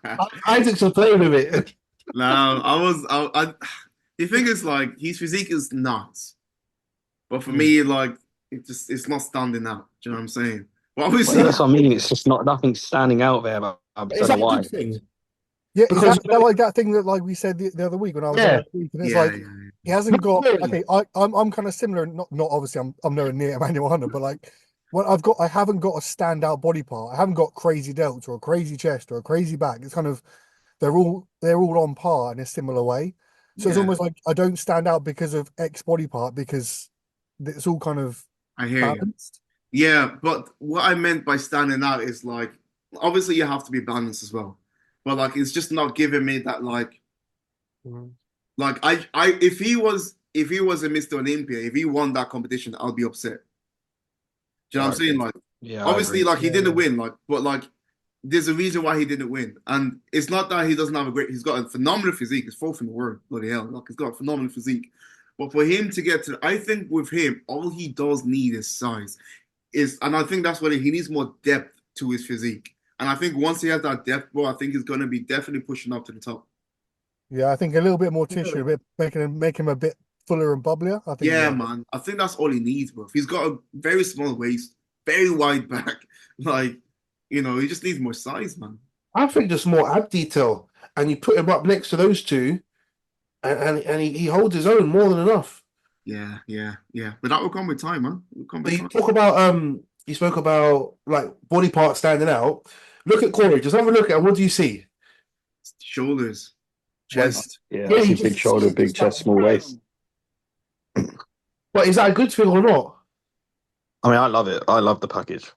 Isaac's just playing with it. No, the thing is, like, his physique is nuts, but for me, like, it's not standing out. Do you know what I'm saying? But obviously, That's what I mean. It's just nothing standing out there. But I Is don't know that a why. good thing? Yeah, Because- is that like that thing that like we said the other week when I was Yeah. on the week, and it's yeah, like he hasn't got. Really? Okay, I'm kind of similar. Not obviously I'm nowhere near Emmanuel Hunter, but like what I haven't got a standout body part. I haven't got crazy delts or a crazy chest or a crazy back. It's kind of they're all on par in a similar way. So it's Yeah. almost like I don't stand out because of X body part because it's all kind of I hear you. balanced. Yeah, but what I meant by standing out is like, obviously, you have to be balanced as well, but like, it's just not giving me that like. Like if he was a Mr. Olympia, if he won that competition, I'll be upset. Do you know what I'm saying? Like, Yeah, obviously, I agree. like he didn't win, like, but like there's a reason why he didn't win, and it's not that he doesn't have he's got a phenomenal physique. He's fourth in the world, bloody hell, like he's got a phenomenal physique. But for him to get to, I think with him, all he does need is size, and I think that's what he needs more depth to his physique. And I think once he has that depth, bro, I think he's going to be definitely pushing up to the top. Yeah, I think a little bit more tissue, a bit make him a bit fuller and bubblier. I think. Yeah, man. I think that's all he needs, bro. He's got a very small waist, very wide back. Like, you know, he just needs more size, man. I think just more ab detail, and you put him up next to those two, and he holds his own more than enough. Yeah. But that will come with time, man. It will come But with you time. talk about you spoke about like body parts standing out. Look at Corey. Just have a look at what do you see? Shoulders, chest. Yeah, Yeah, I see you big just shoulder, see big it's chest, like, small waist. But is that a good thing or not? I mean, I love it. I love the package.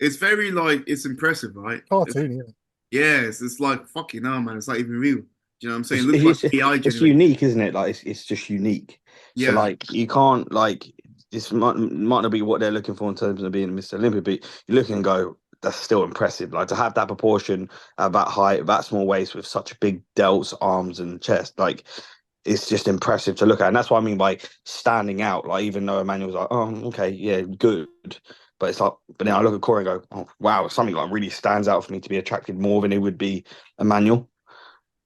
It's very like it's impressive, right? Cartoon, yeah. Yes, it's like fucking hell, man. It's not even real. Do you know what I'm saying? It's It looks like it's, AI it's generated. unique, isn't it? Like it's just unique. So Yeah, like you can't like this might not be what they're looking for in terms of being Mr. Olympia, but you look and go, that's still impressive. Like to have that proportion at that height, that small waist with such big delts, arms and chest, like it's just impressive to look at. And that's what I mean by standing out. Like even though Emmanuel's like, oh, okay, yeah, good. But it's like, but then I look at Corey and go, oh wow, something like really stands out for me to be attracted more than it would be Emmanuel.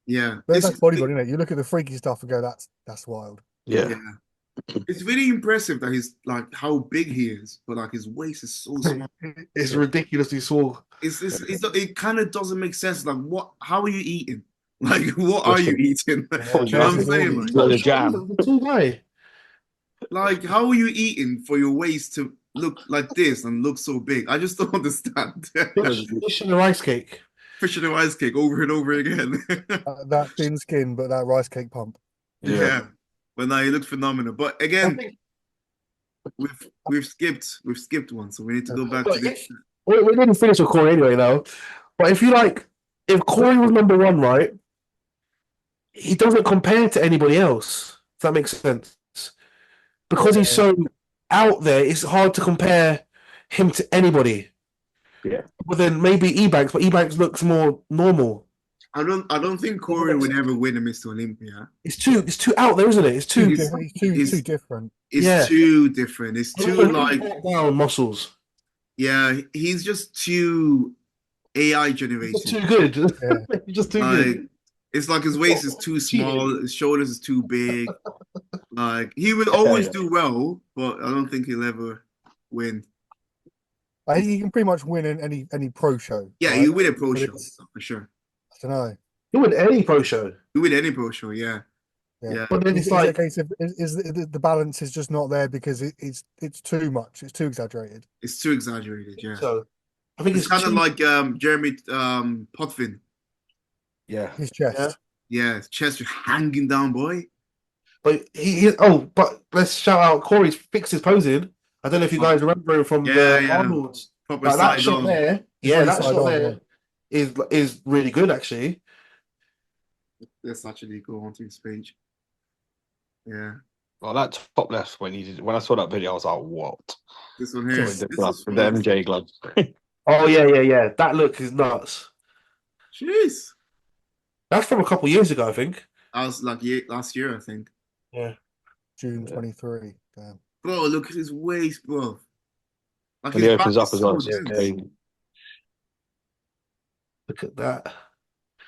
yeah. But that's bodybuilding, isn't it? You look at the freaky stuff and go, that's wild. Yeah. Yeah. It's really impressive that he's like how big he is, but like his waist is so small. It's ridiculously small. It kind of doesn't make sense. Like, what? How are you eating? Like, what are you eating? You know what I'm saying? He's Got not the short, jam. he's a tall guy. Like, how are you eating for your waist to look like this and look so big? I just don't understand. Fish and a rice cake. Fish in the rice cake over and over again. That thin skin, but that rice cake pump. Yeah, but now he looks phenomenal. But I again, think we've skipped one, so we need to go back to but this. we didn't finish with Corey anyway now. But if Corey was number one, right, he doesn't compare to anybody else. If that makes sense. Because he's so out there, it's hard to compare him to anybody. Yeah. But then maybe Ebanks, but Ebanks looks more normal. I don't think Corey would ever win a Mr. Olympia. It's too out there, isn't it? It's too Too different. It's too different. It's too like down muscles. yeah, he's just too AI generated. It's too good. Yeah. Just too Like good. it's like his waist is too small, his shoulders is too big. Like he will always do well, but I don't think he'll ever win. I think he can pretty much win in any pro show. Yeah, right? he'll win a pro But show it's- for sure. I don't know. You win any pro show. He'll win any pro show, yeah. Yeah. Yeah. But then Is it's it a like case of is the balance is just not there because it's too much. It's too exaggerated. It's too exaggerated, yeah. so. I think It's it's kind of too, like Jeremy Potvin. Yeah. His chest. Yeah, his chest just hanging down, boy. but but let's shout out Corey's fixed his posing. I don't know if you guys remember him from the Yeah. Arnold's. Proper Like that side shot on. there, He's yeah, really that side shot on, there is really good actually. Let's actually go onto his page. Yeah. Well, that top left when I saw that video, I was like, what? This one here. The This gloves, is the from MJ gloves. Oh yeah. That look is nuts. Jeez. That's from a couple years ago, I think. I was like last year, I think. Yeah. June 23. Damn. Bro, look at his waist, bro. Like When his he back opens up is as so well, it's dense. crazy. Look at that.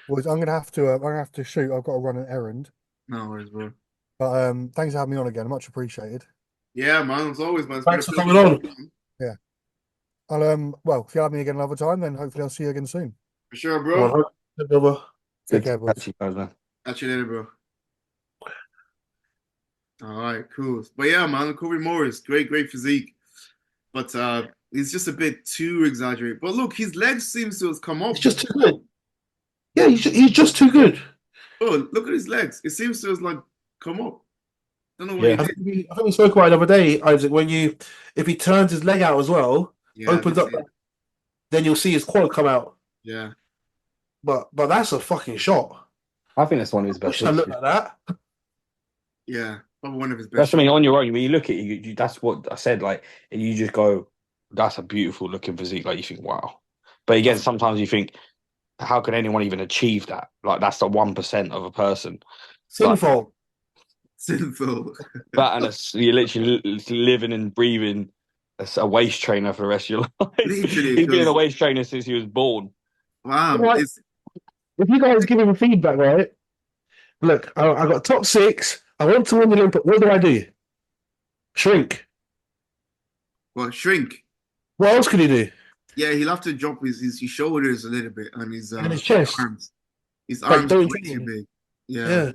Boys, I'm gonna have to shoot. I've got to run an errand. No worries, bro. But thanks for having me on again. Much appreciated. Yeah, man, as always, man. It's Thanks been for a coming pleasure. on. Yeah. I'll well, if you have me again another time, then hopefully I'll see you again soon. For sure, bro. 100%. Take care, boys. Catch you guys, man. Catch you later, bro. All right, cool. But yeah, man, Kobe Morris, great physique. But he's just a bit too exaggerated. But look, his legs seems to have come up. It's just too good. Yeah, he's just too good. Oh, look at his legs. It seems to have like come up. Don't know what Yeah. he I did. think we spoke about it the other day, Isaac. If he turns his leg out as well, Yeah, opens up, then you'll see his quad come out. Yeah. But that's a fucking shot. I think that's one of his I best. wish I looked like that. Yeah. Probably one of his That's best. something on your own. When you look at it, you that's what I said. Like, and you just go, "That's a beautiful looking physique." Like you think, "Wow," but again, sometimes you think, "How can anyone even achieve that?" Like that's the 1% of a person. Sinful. Sinful. That and you're literally living and breathing a waist trainer for the rest of your life. Literally, He's been a 'cause- waist trainer since he was born. Wow. Right. It's If you guys give him feedback, right? Look, I got top 6. I want to win the Olympic. What do? Shrink. well, shrink. What else can he do? Yeah, he'll have to drop his shoulders a little bit and his And his chest. arms. His Like, arms are don't way you too think? big. Yeah. Yeah.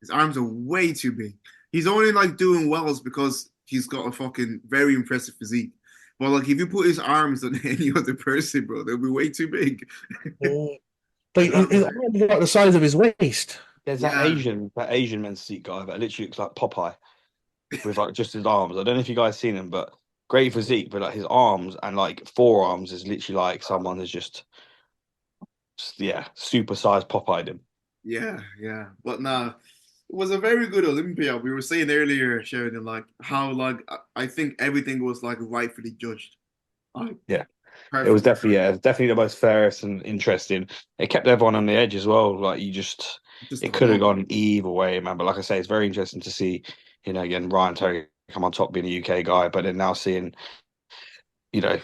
His arms are way too big. He's only like doing wells because he's got a fucking very impressive physique. But like if you put his arms on any other person, bro, they'll be way too big. But his arms are like the size of his waist. There's Yeah. that Asian men's seat guy that literally looks like Popeye. with like just his arms. I don't know if you guys seen him, but great physique, but like his arms and like forearms is literally like someone has just yeah, supersized Popeyed him. Yeah, yeah. But nah, it was a very good Olympia. We were saying earlier, Sheridan, like how like I think everything was like rightfully judged. Like Yeah. It was perfect. definitely yeah, it was definitely the most fairest and interesting. It kept everyone on the edge as well. Like you just Just it don't could have know. gone either way, man. But like I say, it's very interesting to see, again, Ryan Terry come on top being a UK guy, but then now seeing, you know,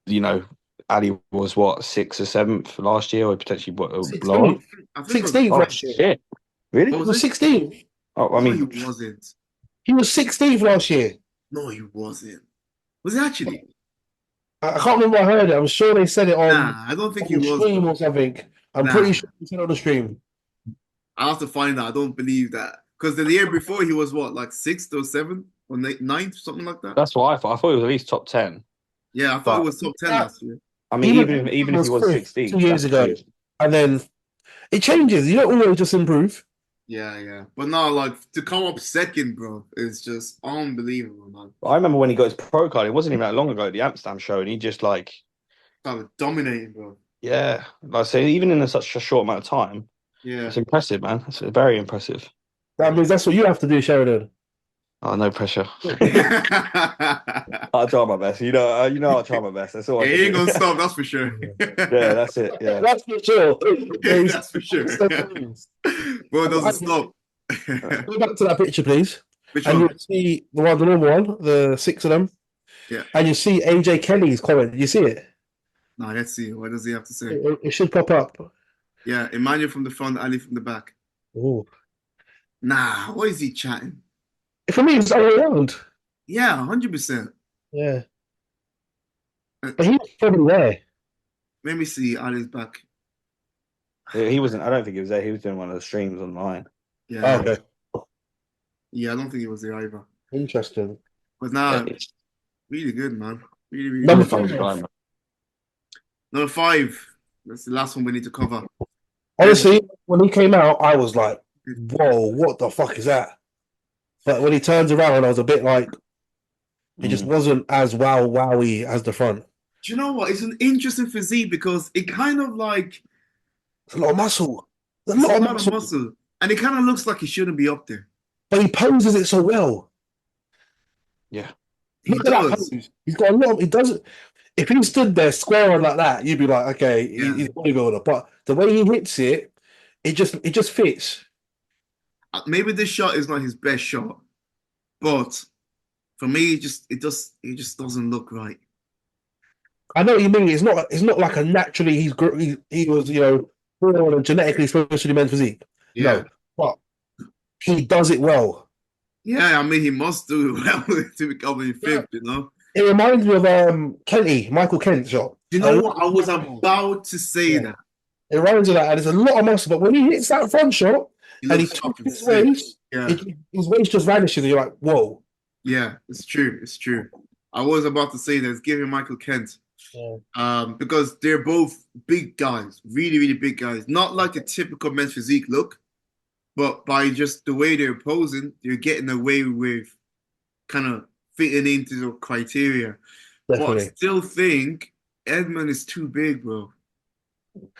you know, Ali was what, sixth or seventh last year, or potentially what lower. 16th. I think it was 16th Oh last year. shit. Really? what He was was it? 16th. Oh, I No, he mean, wasn't. He was 16th last year. No, he wasn't. Was he actually? I can't remember. I heard it. I'm sure they said it Nah, I don't think on he the was, stream bro. or something. I'm pretty Nah, sure they said it on the stream. I have to find out. I don't believe that because the year before he was what, like sixth or seventh or ninth, something like that. that's what I thought. I thought it was at least top 10. Yeah, I thought it But was top 10 Yeah, last year. I mean, he was, even he if he was was fifth 2 16th, years that's ago, crazy. and then it changes. You don't always just improve. Yeah, yeah. But no, like to come up second, bro, is just unbelievable, man. I remember when he got his pro card, it wasn't even that long ago, the Amsterdam show, and he just like, Started dominating, bro. yeah, like I say, even in such a short amount of time, Yeah. it's impressive, man. It's very impressive. That means that's what you have to do, Sheridan. Oh, no pressure. Yeah, I'll try my best. I'll try my best. That's all I he can ain't do. gonna stop, that's for sure. Yeah, that's it. Yeah. That's for sure. That's for sure. Bro doesn't stop. Go back to that picture, please. Which And one? you see the normal one, the six of them, Yeah. and you see AJ Kelly's comment. Did you see it? Now let's see. What does he have to say? It should pop up. Yeah, Emmanuel from the front, Ali from the back. Ooh. Nah, what is he chatting? For me, it's all around. Yeah, 100%. Yeah. Uh, But he was probably there. Let me see Ali's back. He wasn't. I don't think he was there. He was doing one of the streams online. Yeah, Okay. yeah, I don't think he was there either. Interesting. But Yeah, nah, really good, man. Really, really Number good. funny five. guy, man. Number five. That's the last one we need to cover. Honestly, when he came out, I was like, whoa, what the fuck is that? But when he turns around, I was a bit like, it just wasn't as wowie as the front. Do you know what? It's an interesting physique because it kind of like It's a lot of muscle. A it's lot a of lot of muscle. muscle, and it kind of looks like he shouldn't be up there. But he poses it so well. Yeah. He Look at that does. pose. He's got a lot of, he doesn't. If he stood there square on like that, you'd be like, okay, Yeah. he's a bodybuilder. But the way he hits it, it just fits. Maybe this shot is not his best shot, but for me, it just doesn't look right. I know what you mean. It's not like a naturally he was born and genetically supposed to be men's physique. Yeah, No, but he does it well. yeah. I mean, he must do well to become in Yeah. fifth. You know. It reminds me of Kenty, Michael Kent shot. You A know lot what? I was of muscle. about to say Yeah. that. It reminds me of that, and there's a lot of muscle. But when he hits that front shot He and he looks twists fucking his sick. waist, Yeah, his waist just vanishes, and you're like, whoa. yeah. It's true. It's true. I was about to say that. It's giving Michael Kent. Because they're both big guys, really, really big guys. Not like a typical men's physique look, but by just the way they're posing, they're getting away with kind of fitting into the criteria. But I Definitely. still think Edmund is too big, bro. Do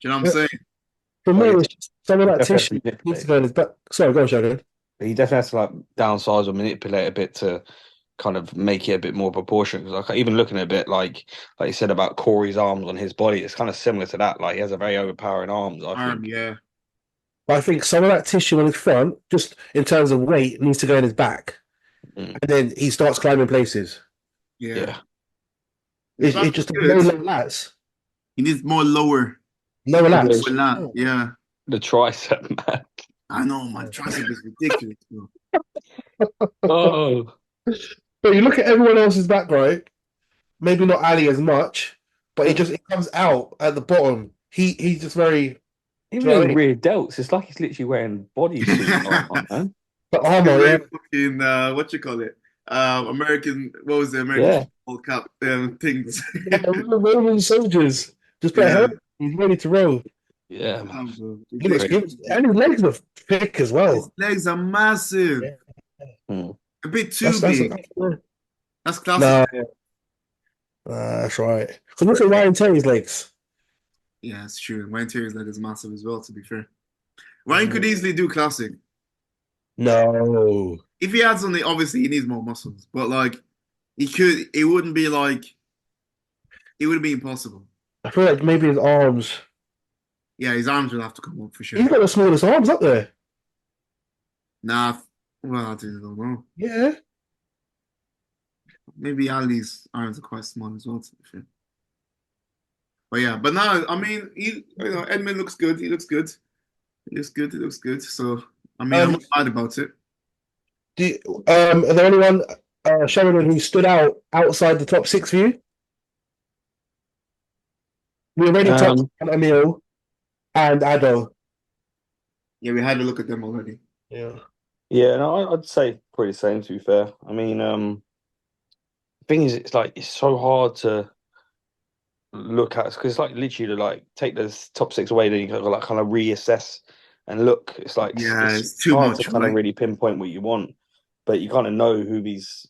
you know what I'm saying? For me, Well, it's just some of that definitely tissue has to needs to go in his back. Sorry, go on, Shadow. he definitely has to like downsize or manipulate a bit to kind of make it a bit more proportionate. Because like even looking at a bit like you said about Corey's arms on his body, it's kind of similar to that. Like he has a very overpowering arms. I think. Yeah. But I think some of that tissue on his front, just in terms of weight, needs to go in his back. Mm. And then he starts climbing places. Yeah. Yeah. His back It's just is no good. low lats. He needs more lower. Lower lats. Lower lat. Yeah. The tricep, man. I know, my tricep is ridiculous, bro. Oh, But you look at everyone else's back, right? Maybe not Ali as much, but it comes out at the bottom. He's just very, even you know what I his mean? rear delts, it's like he's literally wearing bodysuit armor, man. The armor, yeah. Fucking what you call it? American. What was the American Yeah. World Cup things? Roman soldiers. Just put Yeah. he's ready to roll. Yeah, man. He looks Crazy. good. And his legs are thick as His well. legs are massive. Yeah. Hmm. A bit too That's big. That's classic. no, that's right. So look at Ryan Terry's legs. Yeah, it's true. Ryan Terry's leg is massive as well, to be fair. Ryan could easily do classic. No. If he had something, obviously he needs more muscles. But like he could it wouldn't be like it would be impossible. I feel like maybe his arms. Yeah, his arms would have to come up for He's sure. got the smallest arms up there. Nah, well, I don't know. Yeah. Maybe Ali's arms are quite small as well, to be fair. But yeah, but now I mean Edmund looks good. He looks good. He looks good. He looks good. So I mean I'm Um, not mad about it. are there anyone, Sheridan, who stood out outside the top six for you? We already touched Um, on Emil and Ado. Yeah, we had a look at them already. Yeah. yeah, no, I'd say pretty the same. To be fair, I mean, the thing is, it's like it's so hard to look at because it's like literally to like take those top six away, then you gotta like kind of reassess and look. It's like Yeah, it's it's too hard to much, kind of right? really pinpoint what you want, but you kind of know who's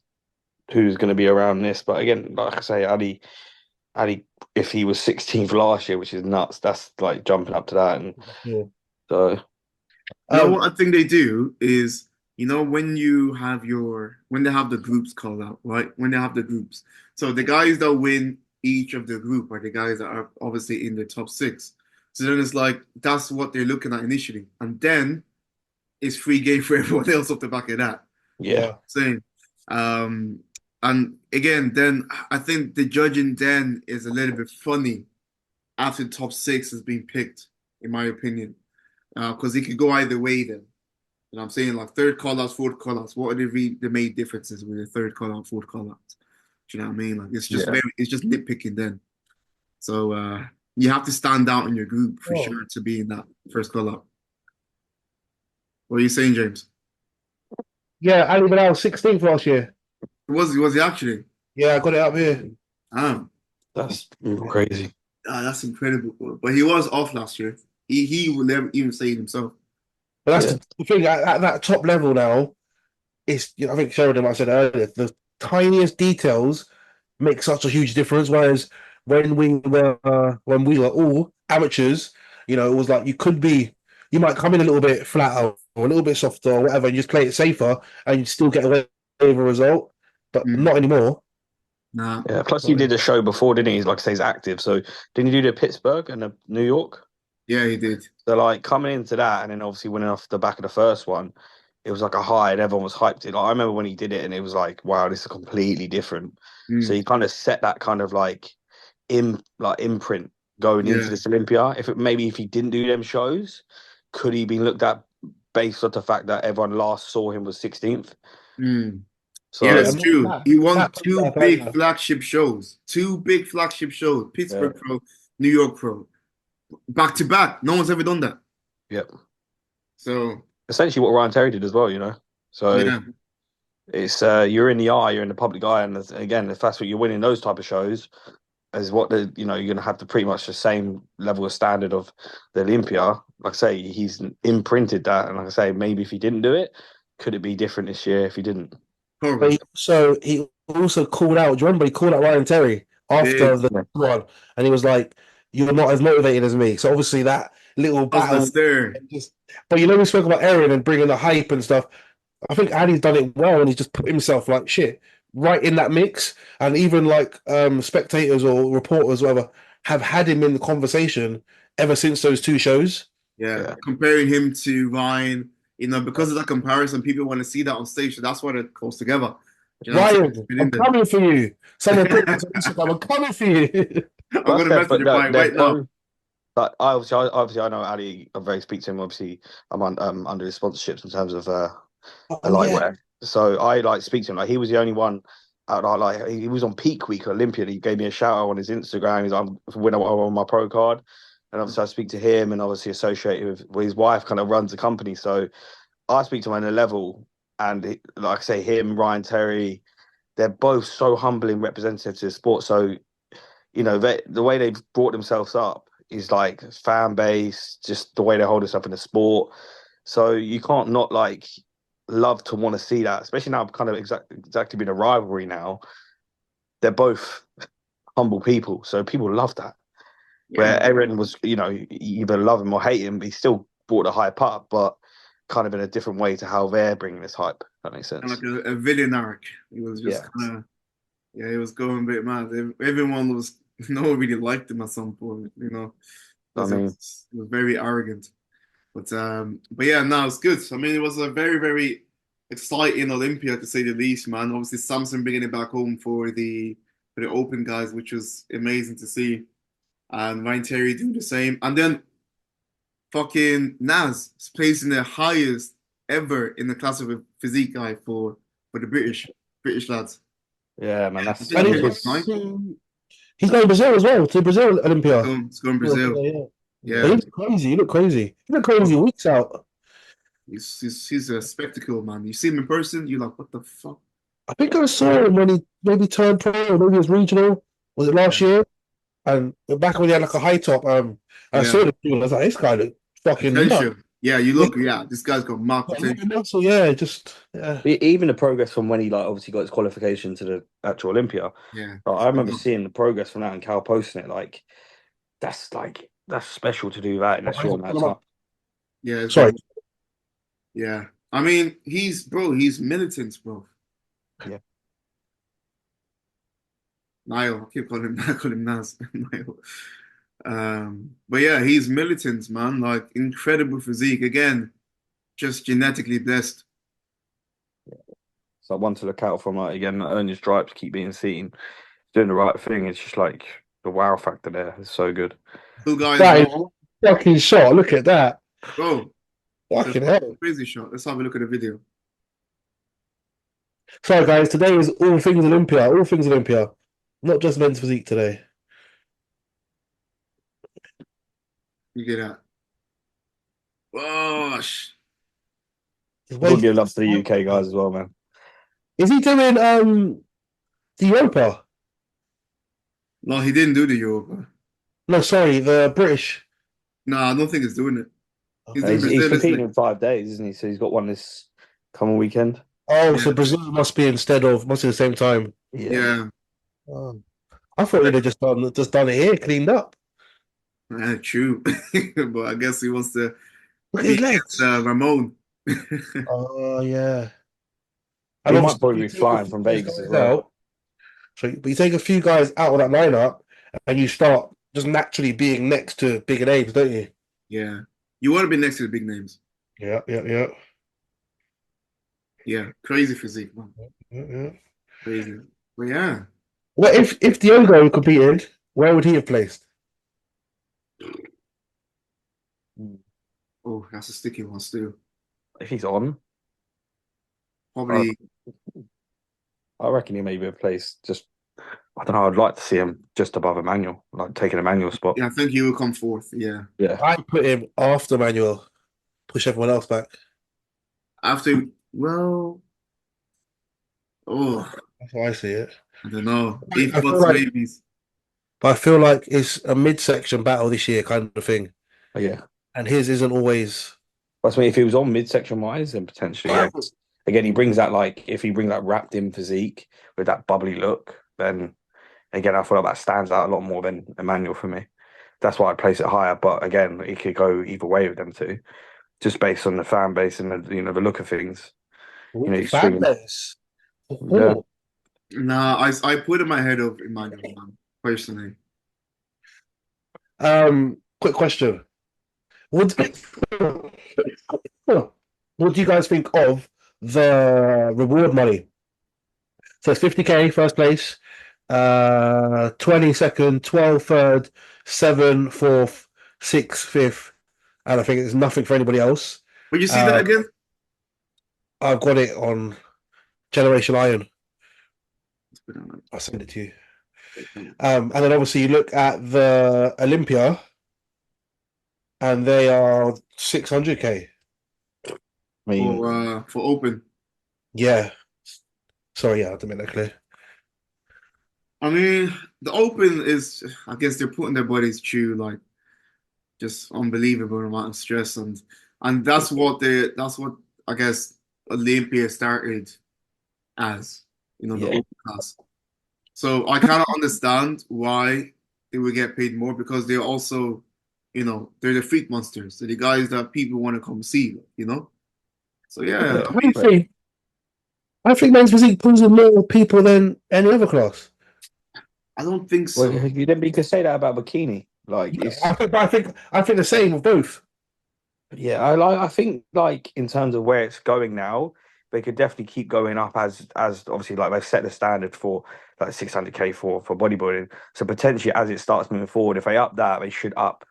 going to be around this. But again, like I say, Ali, if he was 16th last year, which is nuts, that's like jumping up to that, and Yeah. so You know Um, what I think they do is, when you have when they have the groups called out, right? When they have the groups. So the guys that win each of the group are the guys that are obviously in the top six. So then it's like that's what they're looking at initially. And then it's free game for everyone else off the back of that. yeah, yeah. Same. Um, and again, then I think the judging then is a little bit funny after the top six has been picked, in my opinion. Because it could go either way then. You know what I'm saying? Like third call outs, fourth call outs. What are the main differences with the third call out, fourth call out? Do you know what I mean? Like yeah. it's just nitpicking then. So you have to stand out in your group for Oh. sure to be in that first call out. What are you saying, James? Yeah, Ali Bilal, 16th last year. Was he actually? Yeah, I got it up here. Ah, That's crazy. that's incredible. But he was off last year. He would never even say it himself. But that's Yeah, the thing, at that top level now, I think Sheridan might have said earlier, the tiniest details make such a huge difference. Whereas when we were all amateurs, it was like you might come in a little bit flatter or a little bit softer or whatever, and just play it safer, and you still get away with a result. But Mm, not anymore. nah. yeah. Plus, he did a show before, didn't he? Like I say, he's active. So didn't he do the Pittsburgh and the New York? Yeah, he did. So like coming into that and then obviously winning off the back of the first one, it was like a high and everyone was hyped. Like, I remember when he did it and it was like, wow, this is completely different. So Mm, he kind of set that kind of like imprint going into yeah. this Olympia. If he didn't do them shows, could he be looked at based on the fact that everyone last saw him was 16th? Mm. Yeah, So Yeah, it's true. He won Matt two big flagship shows. Two big flagship shows. yeah, Pittsburgh Pro, New York Pro. Back to back. No one's ever done that. yep. So Essentially what Ryan Terry did as well, you know. So yeah. it's you're in the eye, you're in the public eye, and again, if that's what you're winning those type of shows, is what you're going to have the pretty much the same level of standard of the Olympia. Like I say, he's imprinted that, and like I say, maybe if he didn't do it, could it be different this year if he didn't? Probably. he also called out. Do you remember he called out Ryan Terry after Did. the one, and he was like, "You're not as motivated as me." So obviously that little Was the battle, stir. just. But we spoke about Aaron and bringing the hype and stuff. I think Addy's done it well, and he's just put himself like shit right in that mix. And even like spectators or reporters, whatever, have had him in the conversation ever since those two shows. Yeah. Yeah, Comparing him to Ryan, because of that comparison, people want to see that on stage. So that's why it goes together. Do you know what I'm saying? Ryan, It's been in I'm there. coming for you. Someone put this on Instagram. I'm coming for you. I'm but gonna that's fair. message Ryan They're right now. both. But obviously, I know Ali. I very speak to him. Obviously, I'm under his sponsorships in terms of a Oh yeah. lightweight. So I like speak to him. Like he was the only one out. Like he was on peak week at Olympia. He gave me a shout out on his Instagram. He's like, I'm winner on my pro card. And obviously, I speak to him, and obviously associated with his wife. Kind of runs the company. So I speak to him on a level, and like I say, him, Ryan Terry, they're both so humbling representatives of sport. So the way they've brought themselves up his like fan base, just the way they hold us up in the sport. So you can't not like love to want to see that, especially now kind of exactly been a rivalry now. They're both humble people, so people love that. Where Aaron was, you know, you either love him or hate him, but he still brought the hype up, but kind of in a different way to how they're bringing this hype. If that makes sense. Like a villain arc. He was just Yeah. kind of, yeah, he was going a bit mad. Everyone was, no one really liked him at some point, you know, I because mean, it was very arrogant. But yeah, no, it's good. I mean, it was a very, very exciting Olympia to say the least, man. Obviously, Samson bringing it back home for the Open guys, which was amazing to see, and Ryan Terry doing the same, and then fucking Nas is placing the highest ever in the class of a physique guy for the British lads. yeah, man, I that's think And he was it's, nice. he's going to Brazil as well, to Brazil Olympia. It's going Brazil. Yeah. But Yeah, he looked crazy. He looked crazy. He looked crazy weeks out. he's a spectacle, man. You see him in person, you're like, what the fuck? I think I saw him when he maybe turned pro, or maybe it was regional. Was it last year? And back when he had like a high top, I Yeah, saw the dude. I was like, this guy look fucking nuts. potential. Yeah, you look. Yeah, this guy's got mad potential. So yeah, just yeah. even the progress from when he like obviously got his qualification to the actual Olympia. Yeah, Like, I remember seeing the progress from that and Cal posting it. Like that's special to do that in a short amount of time. yeah. Sorry. Yeah. I mean, he's militant, bro. Yeah. Niall, I keep calling him, I call him Nas. Niall. But yeah, he's militant, man. Like incredible physique. Again, just genetically blessed. So one to look out for, like again, earn your stripes, keep being seen, doing the right thing. It's just like the wow factor there is so good. Two guys, That is fucking shot. Look at that. bro. It's Fucking a hell. crazy shot. Let's have a look at the video. Sorry, guys. Today is all things Olympia. All things Olympia. Not just men's physique today. You get that. Gosh. We'll give love to the UK guys as well, man. Is he doing the Europa? No, he didn't do the Europa. No, sorry, the British. No, I don't think he's doing it. He's Okay. doing He's Brazil, isn't competing he? in 5 days, isn't he? So he's got one this coming weekend. Oh, Yeah. so Brazil must be the same time. Yeah. Oh. I thought they'd have just done it here, cleaned up. True. But I guess he wants to Look at be his legs. against Ramon. Oh yeah. He And might obviously, probably you be take a flying few from of those Vegas as guys well. out. But you take a few guys out of that lineup, and you start just naturally being next to bigger names, don't you? Yeah. You want to be next to the big names. Yeah. Yeah. Crazy physique, man. Yeah. Crazy. But yeah. Well, if Diogo competed, where would he have placed? Oh, that's a sticky one still. If he's on, Probably. I reckon he may be a place just. I don't know. I'd like to see him just above Emmanuel, like taking Emmanuel's spot. Yeah, I think he will come fourth. Yeah. Yeah. I put him after Manuel, push everyone else back. After, well, oh, That's how I see it. I don't know. I feel Plus like, babies. but I feel like it's a midsection battle this year, kind of thing. Oh, yeah. And his isn't always. That's me. If he was on midsection wise, then potentially, yeah. Again, he brings that if he brings that wrapped in physique with that bubbly look, then again, I feel like that stands out a lot more than Emmanuel for me. That's why I'd place it higher. But again, he could go either way with them two, just based on the fan base and the look of things. Fan base. Yeah. Nah, I put him ahead of Emmanuel, man, personally. Quick question. What do you guys think of the reward money? So it's 50K first place, 20 second, 12 third, 7 fourth, 6 fifth, and I think it's nothing for anybody else. Will you see that again? I've got it on Generation Iron. I'll send it to you. And then obviously you look at the Olympia, and they are 600K. I mean, For open. Yeah. Sorry, yeah, I didn't make that clear. I mean, the open is, I guess they're putting their bodies through like just unbelievable amount of stress, and that's what I guess Olympia started as, the Yeah. overclass. So I kind of understand why they would get paid more, because they're also, they're the freak monsters. They're the guys that people want to come see. So yeah, Yeah. I mean, I think men's physique pulls in more people than any other class. I don't think Well, so. you could say that about bikini. Like it's I think the same with both. Yeah, I think like in terms of where it's going now, they could definitely keep going up as obviously like they've set the standard for like 600K for bodybuilding. So potentially as it starts moving forward, if they up that, they should up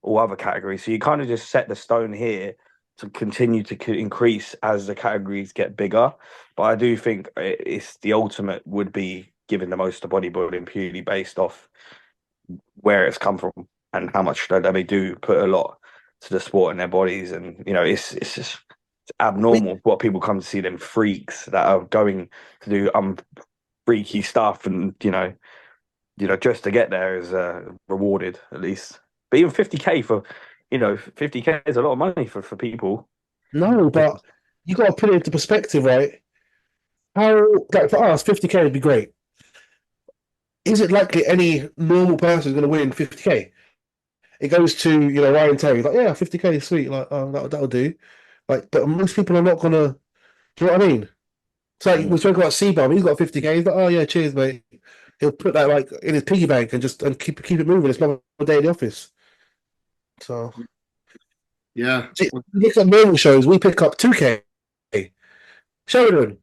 all other categories. So you kind of just set the stone here to continue to increase as the categories get bigger. But I do think it's the ultimate would be giving the most to bodybuilding purely based off where it's come from and how much that they do put a lot to the sport in their bodies, and it's just abnormal what people come to see them freaks that are going to do freaky stuff, and just to get there is rewarded at least. But even 50K for 50K is a lot of money for people. No, but you got to put it into perspective, right? How, like for us, 50K would be great. Is it likely any normal person is going to win 50K? It goes to Ryan Terry, like, yeah, 50K is sweet, like, oh, that'll do. Like, but most people are not gonna. Do you know what I mean? It's like we're talking about C-Bomb. He's got 50K. He's like, oh yeah, cheers, mate. He'll put that like in his piggy bank and just keep it moving. It's not a day in the office. So Yeah. see, look at normal shows. We pick up 2K. Sheridan,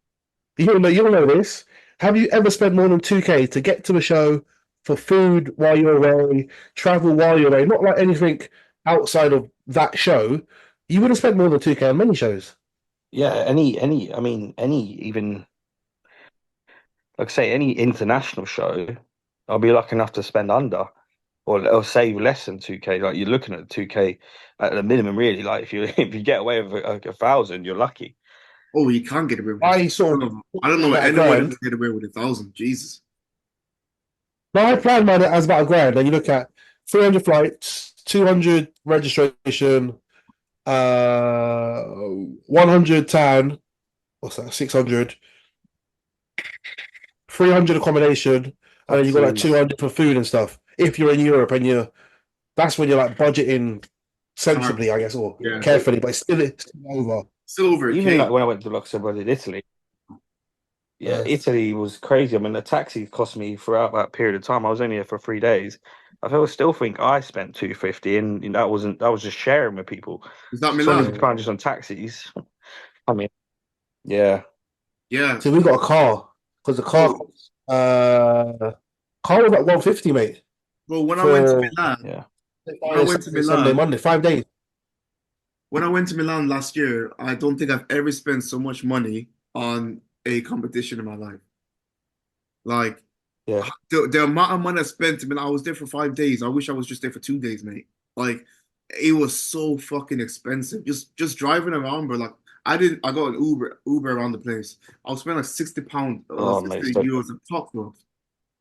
you'll know this. Have you ever spent more than 2K to get to a show for food while you're away, travel while you're away? Not like anything outside of that show. You would have spent more than 2K on many shows. Yeah, I mean, any even like say any international show, I'll be lucky enough to spend under or save less than 2K. Like you're looking at 2K at the minimum, really. Like if you if you get away with 1,000, you're lucky. Oh, you can't get away with I it. sort of I don't know about a anyone that grand. can get away with 1,000. Jesus. Now I planned mine as about a grand. And you look at 300 flights, 200 registration, 100 tan, what's that? 600, 300 accommodation, and then you got like Taxis. 200 for food and stuff. If you're in Europe and that's when you're like budgeting sensibly, I guess, or Yeah. carefully, but it's still over. Still over a Even K. like when I went to like I said, in Italy. Yeah, Italy was crazy. I mean, the taxi cost me throughout that period of time. I was only here for 3 days. I still think I spent 250, and that was just sharing with people. Is that £200 Milan? just on taxis. I mean, yeah, Yeah. So we got a car because the car was like 150, mate. Well, when I went to For Milan, yeah. when I went to Sunday, Milan, Monday, 5 days. when I went to Milan last year, I don't think I've ever spent so much money on a competition in my life. Like Yeah. the amount of money I spent, I mean, I was there for 5 days. I wish I was just there for 2 days, mate. Like it was so fucking expensive. Just driving around, bro. Like I got an Uber around the place. I was spending like £60 or Oh, mate, 60 euros a pop, bro.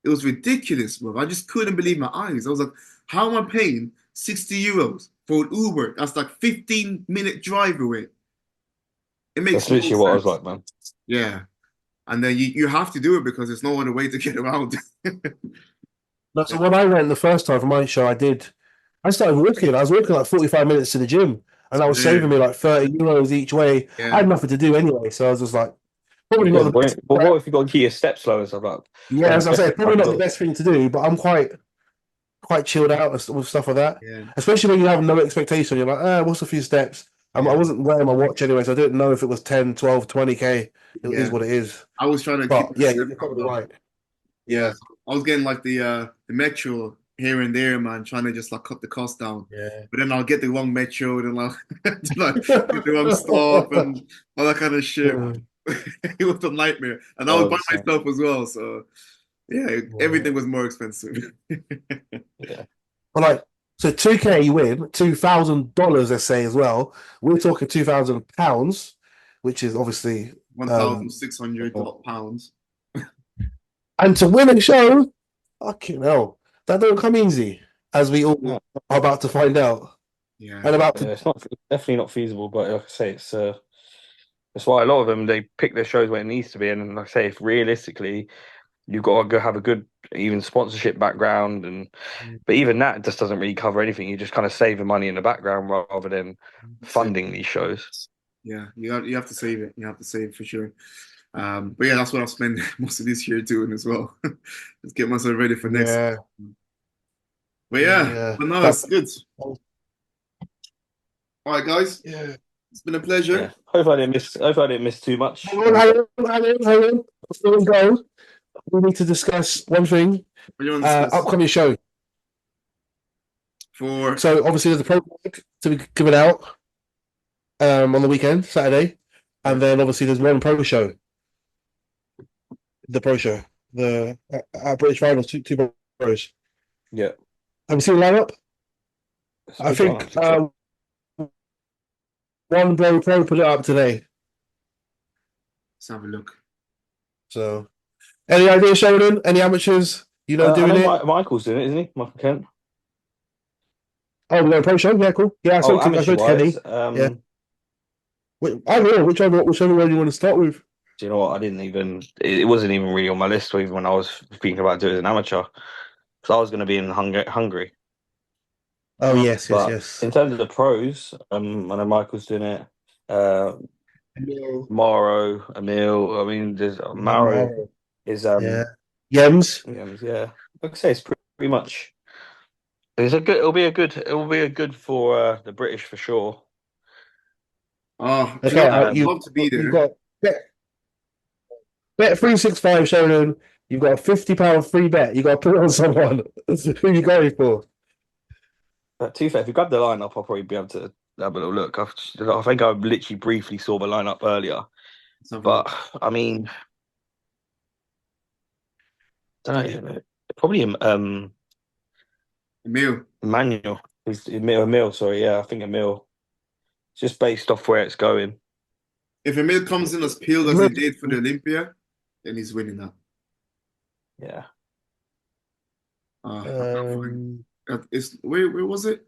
It was ridiculous, bro. I just couldn't believe my eyes. I was like, how am I paying 60 euros for an Uber? That's like 15-minute drive away. It makes that's no literally what I was sense. like, man. Yeah. And then you have to do it because there's no other way to get around. No, so when I went the first time for my show, I started walking. I was walking like 45 minutes to the gym, and that was saving me like 30 euros each way. I Yeah. had nothing to do anyway, so I was just like, probably not Yeah, the best. but what if you got to keep your steps slow and stuff like? Yeah, as I say, probably not the best thing to do, but I'm quite chilled out with stuff like that. Yeah. Especially when you have no expectation. You're like, what's a few steps? I Yeah. wasn't wearing my watch anyway, so I didn't know if it was 10, 12, 20K. It is Yeah. what it is. I was trying to keep But yeah, it you're simple, probably though. right. Yeah. I was getting like the metro here and there, man, trying to just like cut the cost down. Yeah. But then I'll get the wrong metro, then I'll like get the wrong stop and all that kind of shit. It was a nightmare. And I was by myself as well, so yeah, everything was more expensive. Yeah. But like, so 2K you win, $2,000, let's say as well. We're talking £2,000, which is obviously 1,600 pounds. and to win a show, fucking hell, that don't come easy, as we all are about to find out. Yeah. And about Yeah, it's not definitely not feasible, but like I say, that's why a lot of them they pick their shows where it needs to be, and like I say, if realistically you've got to go have a good even sponsorship background, and but even that just doesn't really cover anything. You're just kind of saving money in the background rather than funding these shows. Yeah, you have to save it. You have to save it for sure. But yeah, that's what I've spent most of this year doing as well. Just get myself ready for next. yeah, But yeah, yeah. but no, But, it's good. All right, guys, yeah. it's been a Yeah, pleasure. hope I didn't miss. Hope I didn't miss too much. Hang on. Before we go, we need to discuss one thing. What do you want to discuss? Upcoming show. For So obviously there's a pro to be given out on the weekend, Saturday, and then obviously there's one pro show. The pro show, the British finals, two pros. Yeah, Have you seen the lineup? it's a I good think one. one pro put it up today. let's have a look. So, any idea, Sheridan? Any amateurs I I doing know it? Michael's doing it, isn't he? Michael Kent. Oh, we're going pro show. Yeah, cool. Yeah, Oh, I amateur spoke to Kenny. wise, Yeah, I don't know whichever one you want to start with. do you know what? I didn't even. It wasn't even really on my list even when I was thinking about doing it as an amateur, because I was going to be in Hungary. Oh yes, But yes. in terms of the pros, I know Michael's doing it. Uh, Emil. Morrow, Emil. I mean, there's Mauro is Yeah. Yems. yeah. Like I say, it's pretty much. It's a good. It'll be a good. It will be a good for the British for sure. Oh, do you Okay, know what? I'd Um, love to be you've there. got bet 365 Sheridan. You've got a £50 free bet. You got to put it on someone. Who you going for? But to be fair, if you grab the lineup, I'll probably be able to have a little look. I think I literally briefly saw the lineup earlier, Let's have a but look. I mean, don't know. Probably Emil. Emmanuel. He's Emil. Sorry, yeah, I think Emil. Just based off where it's going. If Emil comes in as peeled as he did for the Olympia, then he's winning that. Yeah. I can't find. Where was it?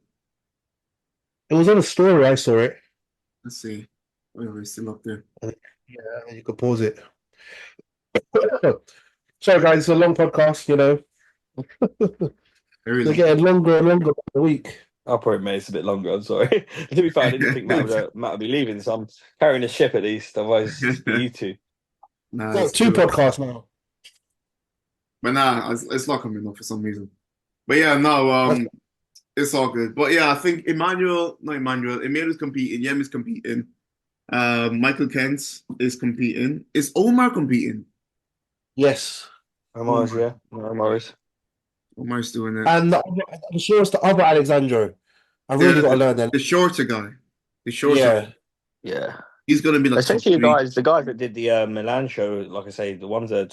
It was on a story. I saw it. Let's see. Wait, it's still up there. Yeah, you could pause it. Sorry, guys, it's a long podcast. Very They're long. getting longer and longer by the week. I'll probably make this a bit longer. I'm sorry. To be fair, I didn't think Matt would be leaving, so I'm carrying the ship at least. Otherwise, it's just be you two. Nah, Got it's two cool. podcasts now. But nah, it's not coming up for some reason. But yeah, no, it's all good. But yeah, I think Emil is competing, Yem is competing, Michael Kent is competing. Is Omar competing? Yes. Omars, yeah. Omars. Omar's doing it. And I'm sure it's the other Alexandro. I really got to learn that. The shorter guy. The shorter Yeah. guy. Yeah. He's gonna be like Especially top three. the guys that did the Milan show, like I say, the ones that are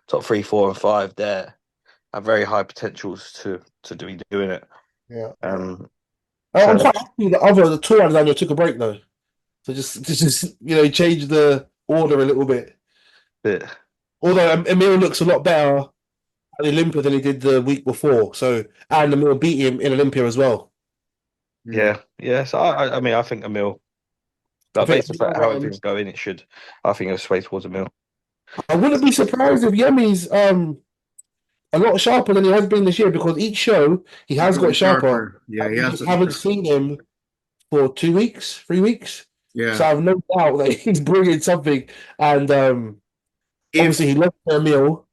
top 3, 4, and 5 there have very high potentials to be doing it. Yeah. So I'm quite happy the two Alexandro took a break though. So just change the order a little bit. yeah. Although Emil looks a lot better at Olympia than he did the week before. And Emil beat him in Olympia as well. Yeah. So I mean, I think Emil, like, based on how everything's going, I think it'll sway towards Emil. I wouldn't be surprised if Yemi's a lot sharper than he has been this year because each show he has got sharper. Yeah, we just haven't seen him for 2 weeks, 3 weeks. Yeah. So I have no doubt that he's bringing something. And obviously he lost Emil,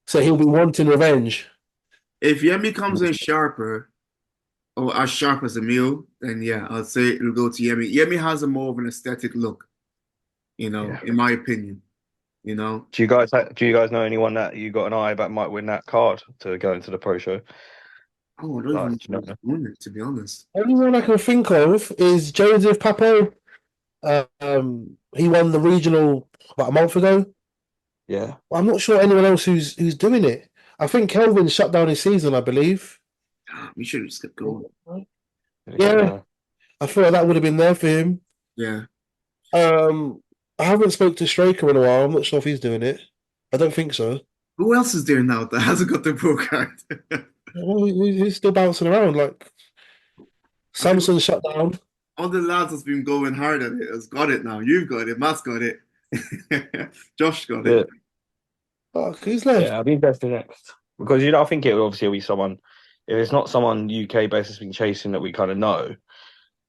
so he'll be wanting revenge. If Yemi comes in sharper, or as sharp as Emil, then yeah, I'd say it'll go to Yemi. Yemi has a more of an aesthetic look, in my opinion. Do you guys know anyone that you got an eye that might win that card to go into the pro show? Oh, I don't even know, to be honest. Only one I can think of is Joseph Papo. He won the regional about a month ago. Yeah. I'm not sure anyone else who's doing it. I think Kelvin shut down his season, I believe. We should have just kept going. Yeah. I feel like that would have been there for him. Yeah. I haven't spoke to Straker in a while. I'm not sure if he's doing it. I don't think so. Who else is there now that hasn't got their pro card? Well, he's still bouncing around. Like I feel Samson shut down. all the lads that's been going hard at it has got it now. You've got it. Matt's got it. Josh got Yeah, it. Oh, who's left? yeah, I'll be interested next because I think it will obviously be someone. If it's not someone UK based that's been chasing that we kind of know,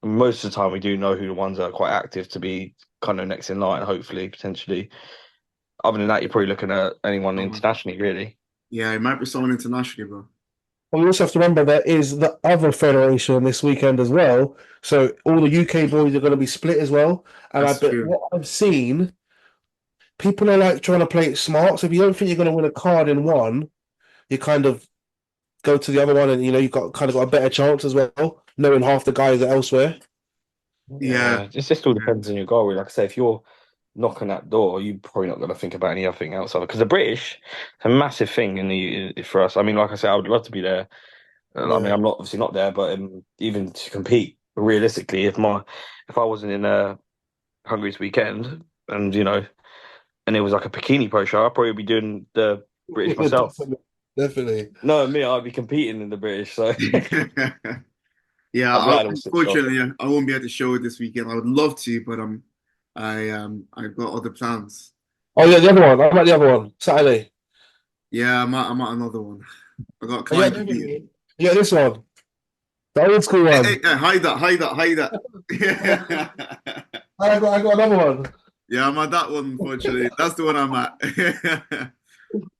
most of the time we do know who the ones that are quite active to be kind of next in line. Hopefully, potentially. Other than that, you're probably looking at anyone Someone. internationally, really. Yeah, it might be someone internationally, bro. Well, we also have to remember there is the other federation this weekend as well. So all the UK boys are going to be split as well. And I That's bet true. what I've seen, people are like trying to play it smart. So if you don't think you're going to win a card in one, you kind of go to the other one, and you've got kind of got a better chance as well, knowing half the guys are elsewhere. Yeah. Yeah, it just all depends on your goal. Really. Like I say, if you're knocking that door, you're probably not going to think about anything else of it. Because the British, it's a massive thing for us. I mean, like I said, I would love to be there. I mean, I'm not obviously not there, but even to compete realistically, if I wasn't in Hungary this weekend, and and it was like a bikini pro show, I'd probably be doing the British myself. Definitely. No, me, I'd be competing in the British. So Yeah, I'm glad it was switched off. unfortunately, I won't be at the show this weekend. I would love to, but I've got other plans. Oh yeah, the other one. I'm at the other one. Saturday. Yeah, I'm at another one. I got a Oh, yeah, client competing. yeah, this one. The old school Hey, one. hey, hey, hide that, hide that, hide that. I got another one. Yeah, I'm at that one, unfortunately. That's the one I'm at.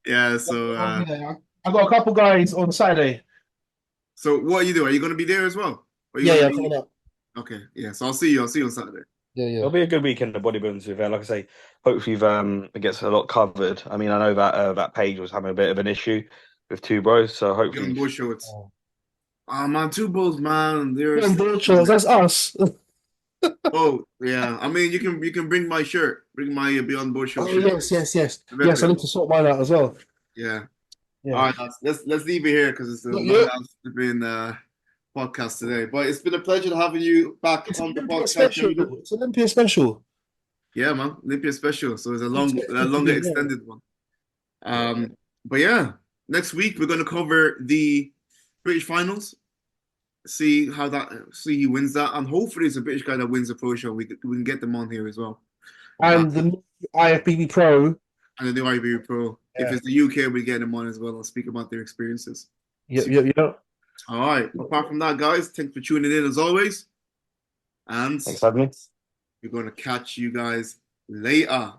Yeah, I'll be there. I got a couple guys on Saturday. so what are you doing? Are you gonna be there as well? Or are you Yeah, gonna yeah, be coming up. okay? Yeah, so I'll see you. I'll see you on Saturday. Yeah, yeah. It'll be a good weekend of bodybuilding. To be fair, like I say, hopefully it gets a lot covered. I mean, I know that that page was having a bit of an issue with two bros, so Young hopefully, boy shorts. Oh man, two bulls, man. Yeah, There's board shorts, that's us. oh yeah. I mean, you can bring my shirt, bring my Beyond Board Show Oh shirt. yes, yes, yes. Very Yes, I good. need to sort mine out as well. Yeah. All Yeah. right, lads, let's leave it here because it's a Look, long yeah, ass been podcast today. But it's been a pleasure having you back it's on the Olympia podcast, special. gentlemen. It's Olympia special. Yeah, man, Olympia special. So it's It's a expected to longer be there. extended one. But yeah, next week we're going to cover the British finals. See who wins that, and hopefully it's a British guy that wins the pro show. We can get them on here as well. And the new IFBB Pro. And the new IBU Pro. If Yeah. it's the UK, we get them on as well and speak about their experiences. Yep, yep, yep. All right. Apart from that, guys, thanks for tuning in as always. And thanks for having me. we're going to catch you guys later.